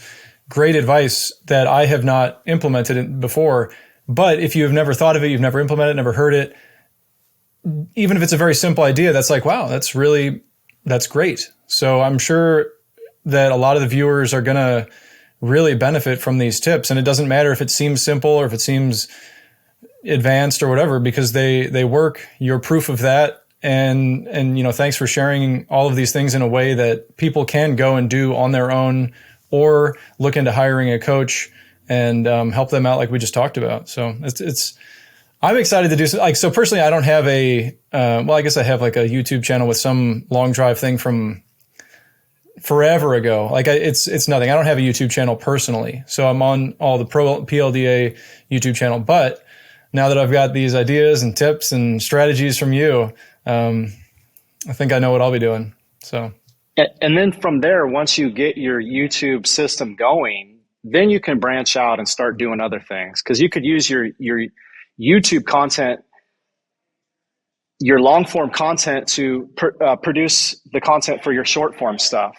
great advice that I have not implemented before. But if you have never thought of it, you've never implemented it, never heard it, even if it's a very simple idea, that's like, wow, that's great. So I'm sure that a lot of the viewers are going to really benefit from these tips. And it doesn't matter if it seems simple or if it seems advanced or whatever, because they work. You're proof of that. And thanks for sharing all of these things in a way that people can go and do on their own, or look into hiring a coach and help them out like we just talked about. So I'm excited to do so. So personally, I don't have I guess I have like a YouTube channel with some long drive thing from forever ago. It's nothing. I don't have a YouTube channel personally. So I'm on all the PLDA YouTube channel. But now that I've got these ideas and tips and strategies from you, I think I know what I'll be doing. So, and then from there, once you get your YouTube system going, then you can branch out and start doing other things. Because you could use your YouTube content, your long form content, to produce the content for your short form stuff.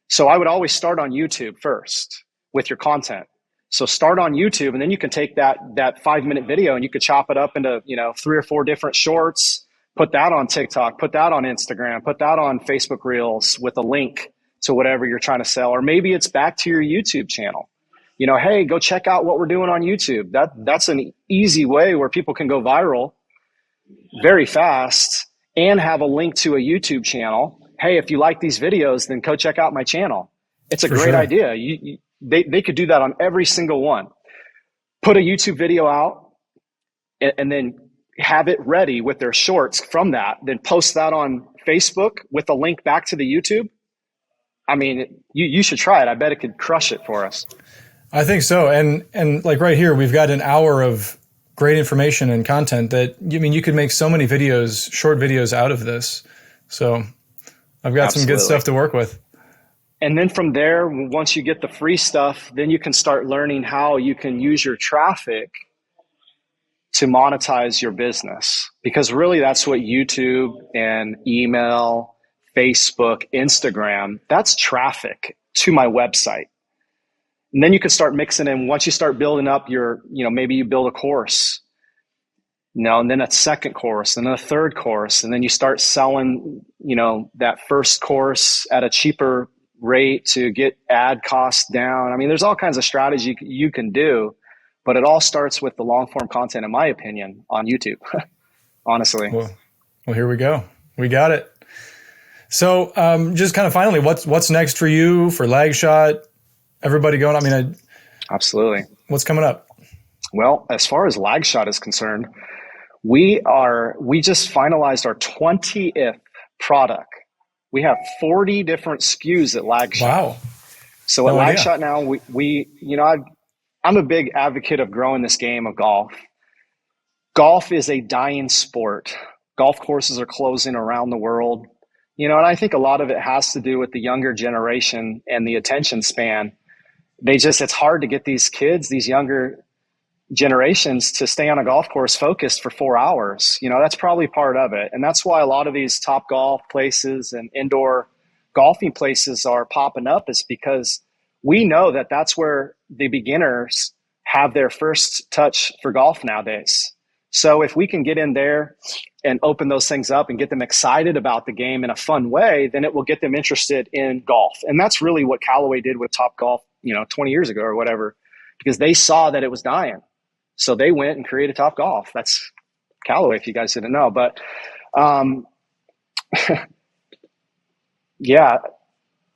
So I would always start on YouTube first with your content. So start on YouTube, and then you can take that 5-minute video and you could chop it up into 3 or 4 different shorts. Put that on TikTok, put that on Instagram, put that on Facebook Reels with a link to whatever you're trying to sell. Or maybe it's back to your YouTube channel. Hey, go check out what we're doing on YouTube. That's an easy way where people can go viral very fast and have a link to a YouTube channel. Hey, if you like these videos, then go check out my channel. It's a great idea. They could do that on every single one. Put a YouTube video out and then have it ready with their shorts from that, then post that on Facebook with a link back to the YouTube. I mean, you should try it. I bet it could crush it for us. I think so. And like right here, we've got an hour of great information and content that, you could make so many videos, short videos out of this. So I've got some good stuff to work with. And then from there, once you get the free stuff, then you can start learning how you can use your traffic to monetize your business. Because really that's what YouTube and email, Facebook, Instagram, that's traffic to my website. And then you can start mixing in. Once you start building up your, maybe you build a course, and then a second course, and then a third course, and then you start selling, that first course at a cheaper rate to get ad costs down. I mean, there's all kinds of strategy you can do, but it all starts with the long form content, in my opinion, on YouTube, honestly. Well, here we go. We got it. So just kind of finally, what's next for you, for Lagshot? Everybody going? I mean, absolutely. What's coming up? Well, as far as Lagshot is concerned, we just finalized our 20th product. We have 40 different SKUs at Lagshot. Wow. So at Lagshot now, I'm a big advocate of growing this game of golf. Golf is a dying sport. Golf courses are closing around the world. And I think a lot of it has to do with the younger generation and the attention span. It's hard to get these kids, these younger generations, to stay on a golf course focused for 4 hours. That's probably part of it. And that's why a lot of these top golf places and indoor golfing places are popping up, is because we know that that's where the beginners have their first touch for golf nowadays. So if we can get in there and open those things up and get them excited about the game in a fun way, then it will get them interested in golf. And that's really what Callaway did with Top Golf, 20 years ago or whatever, because they saw that it was dying. So they went and created Top Golf. That's Callaway, if you guys didn't know. But yeah,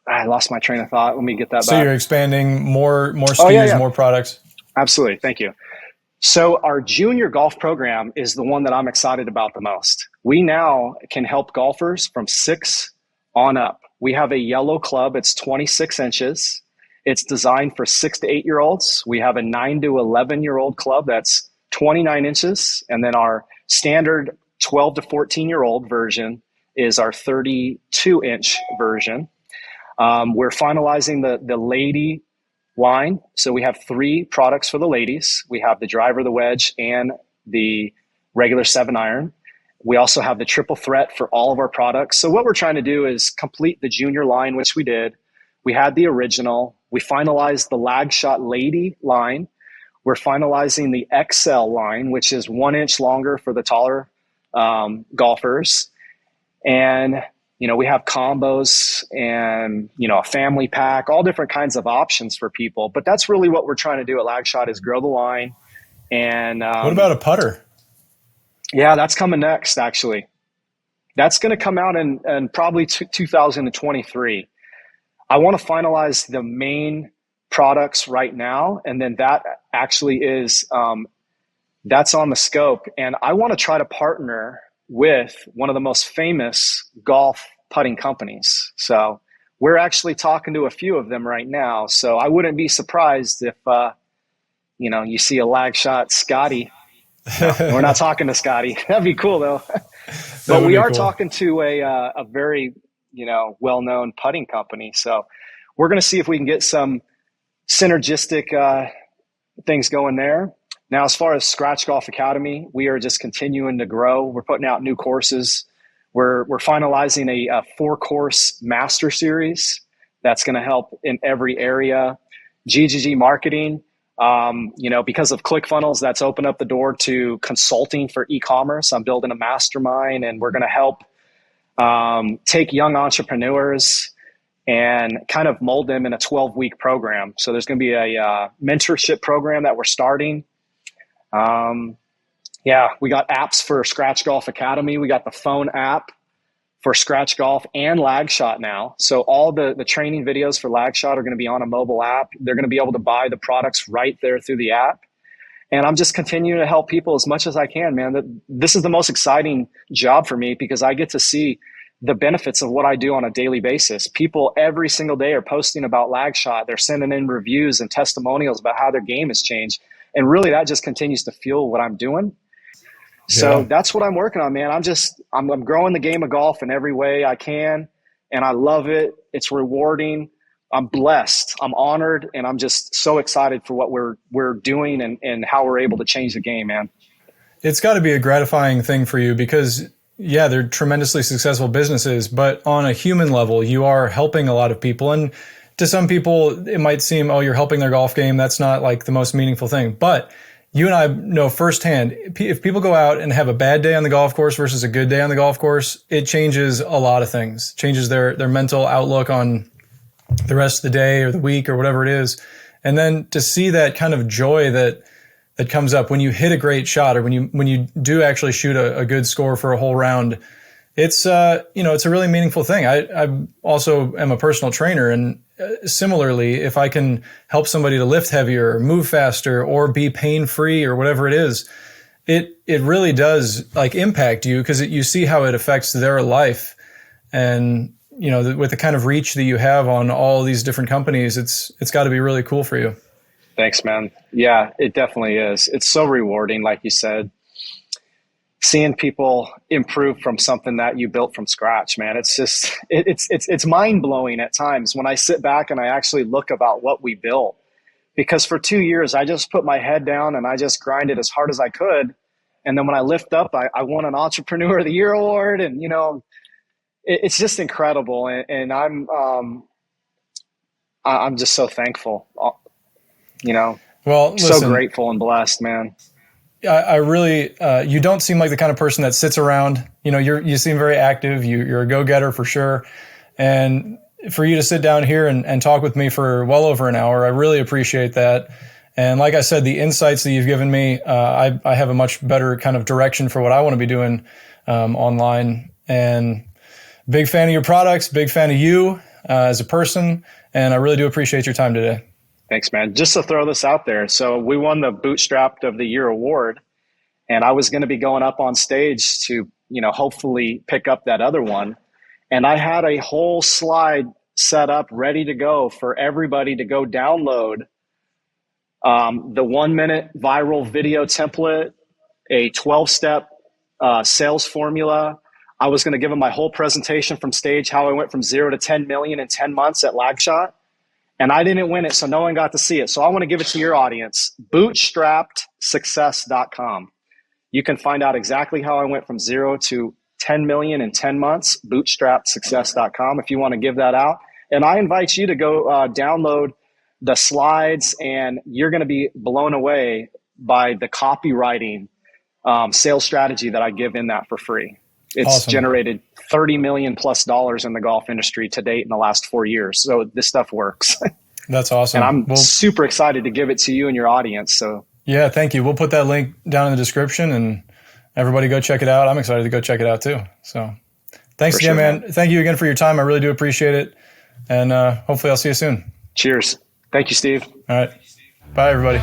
I lost my train of thought. Let me get that back. So you're expanding more SKUs, more products. Absolutely. Thank you. So our junior golf program is the one that I'm excited about the most. We now can help golfers from 6 on up. We have a yellow club. It's 26 inches. It's designed for 6 to 8-year-olds. We have a 9 to 11-year-old club that's 29 inches. And then our standard 12 to 14-year-old version is our 32-inch version. We're finalizing the lady line. So we have 3 products for the ladies. We have the driver, the wedge, and the regular 7-iron. We also have the triple threat for all of our products. So what we're trying to do is complete the junior line, which we did. We had the original. We finalized the Lagshot Lady line. We're finalizing the XL line, which is 1 inch longer for the taller golfers. And, we have combos and, a family pack, all different kinds of options for people. But that's really what we're trying to do at Lagshot, is grow the line. And what about a putter? Yeah, that's coming next, actually. That's going to come out in probably 2023. I want to finalize the main products right now. And then that actually is, that's on the scope. And I want to try to partner with one of the most famous golf putting companies. So we're actually talking to a few of them right now. So I wouldn't be surprised if, you see a Lagshot Scotty. No, we're not talking to Scotty. That'd be cool though. But we are talking to a very, well-known putting company. So we're going to see if we can get some synergistic things going there. Now, as far as Scratch Golf Academy, we are just continuing to grow. We're putting out new courses. We're finalizing a 4-course master series that's going to help in every area. GGG Marketing, because of Clickfunnels, that's opened up the door to consulting for e-commerce. I'm building a mastermind, and we're going to help take young entrepreneurs and kind of mold them in a 12-week program. So there's going to be a mentorship program that we're starting. We got apps for Scratch Golf Academy. We got the phone app for Scratch Golf and Lagshot now. So all the training videos for Lagshot are going to be on a mobile app. They're going to be able to buy the products right there through the app. And I'm just continuing to help people as much as I can, man. This is the most exciting job for me, because I get to see the benefits of what I do on a daily basis. People every single day are posting about Lagshot. They're sending in reviews and testimonials about how their game has changed. And really, that just continues to fuel what I'm doing. So that's what I'm working on, man. I'm growing the game of golf in every way I can, and I love it. It's rewarding. I'm blessed, I'm honored, and I'm just so excited for what we're doing and how we're able to change the game, man. It's got to be a gratifying thing for you because, yeah, they're tremendously successful businesses, but on a human level, you are helping a lot of people. And to some people, it might seem, oh, you're helping their golf game. That's not like the most meaningful thing. But you and I know firsthand, if people go out and have a bad day on the golf course versus a good day on the golf course, it changes a lot of things, changes their mental outlook on the rest of the day or the week or whatever it is. And then to see that kind of joy that comes up when you hit a great shot or when you do actually shoot a good score for a whole round, it's it's a really meaningful thing. I also am a personal trainer, and similarly, if I can help somebody to lift heavier, move faster, or be pain free or whatever it is, it really does like impact you because you see how it affects their life. And with the kind of reach that you have on all these different companies, it's got to be really cool for you. Thanks, man. Yeah, it definitely is. It's so rewarding, like you said, seeing people improve from something that you built from scratch, man. It's just, it's mind blowing at times when I sit back and I actually look about what we built. Because for 2 years, I just put my head down and I just grinded as hard as I could. And then when I lift up, I won an Entrepreneur of the Year award, and it's just incredible. And I'm just so thankful. Well, listen, so grateful and blessed, man. I really, you don't seem like the kind of person that sits around. You seem very active. You're a go-getter for sure. And for you to sit down here and talk with me for well over an hour, I really appreciate that. And like I said, the insights that you've given me, I have a much better kind of direction for what I want to be doing online. And big fan of your products, big fan of you as a person. And I really do appreciate your time today. Thanks, man. Just to throw this out there. So we won the Bootstrapped of the Year award, and I was going to be going up on stage to, hopefully pick up that other one. And I had a whole slide set up ready to go for everybody to go download the 1-minute viral video template, a 12-step sales formula. I was going to give them my whole presentation from stage, how I went from 0 to 10 million in 10 months at Lagshot. And I didn't win it, so no one got to see it. So I want to give it to your audience, bootstrappedsuccess.com. You can find out exactly how I went from 0 to 10 million in 10 months, bootstrappedsuccess.com, if you want to give that out. And I invite you to go download the slides, and you're going to be blown away by the copywriting sales strategy that I give in that for free. It's awesome. Generated $30 million plus in the golf industry to date in the last 4 years. So this stuff works. That's awesome. And I'm super excited to give it to you and your audience. So yeah, thank you. We'll put that link down in the description, and everybody go check it out. I'm excited to go check it out too. So thanks again, man. Thank you again for your time. I really do appreciate it. And hopefully I'll see you soon. Cheers. Thank you, Steve. All right. Bye, everybody.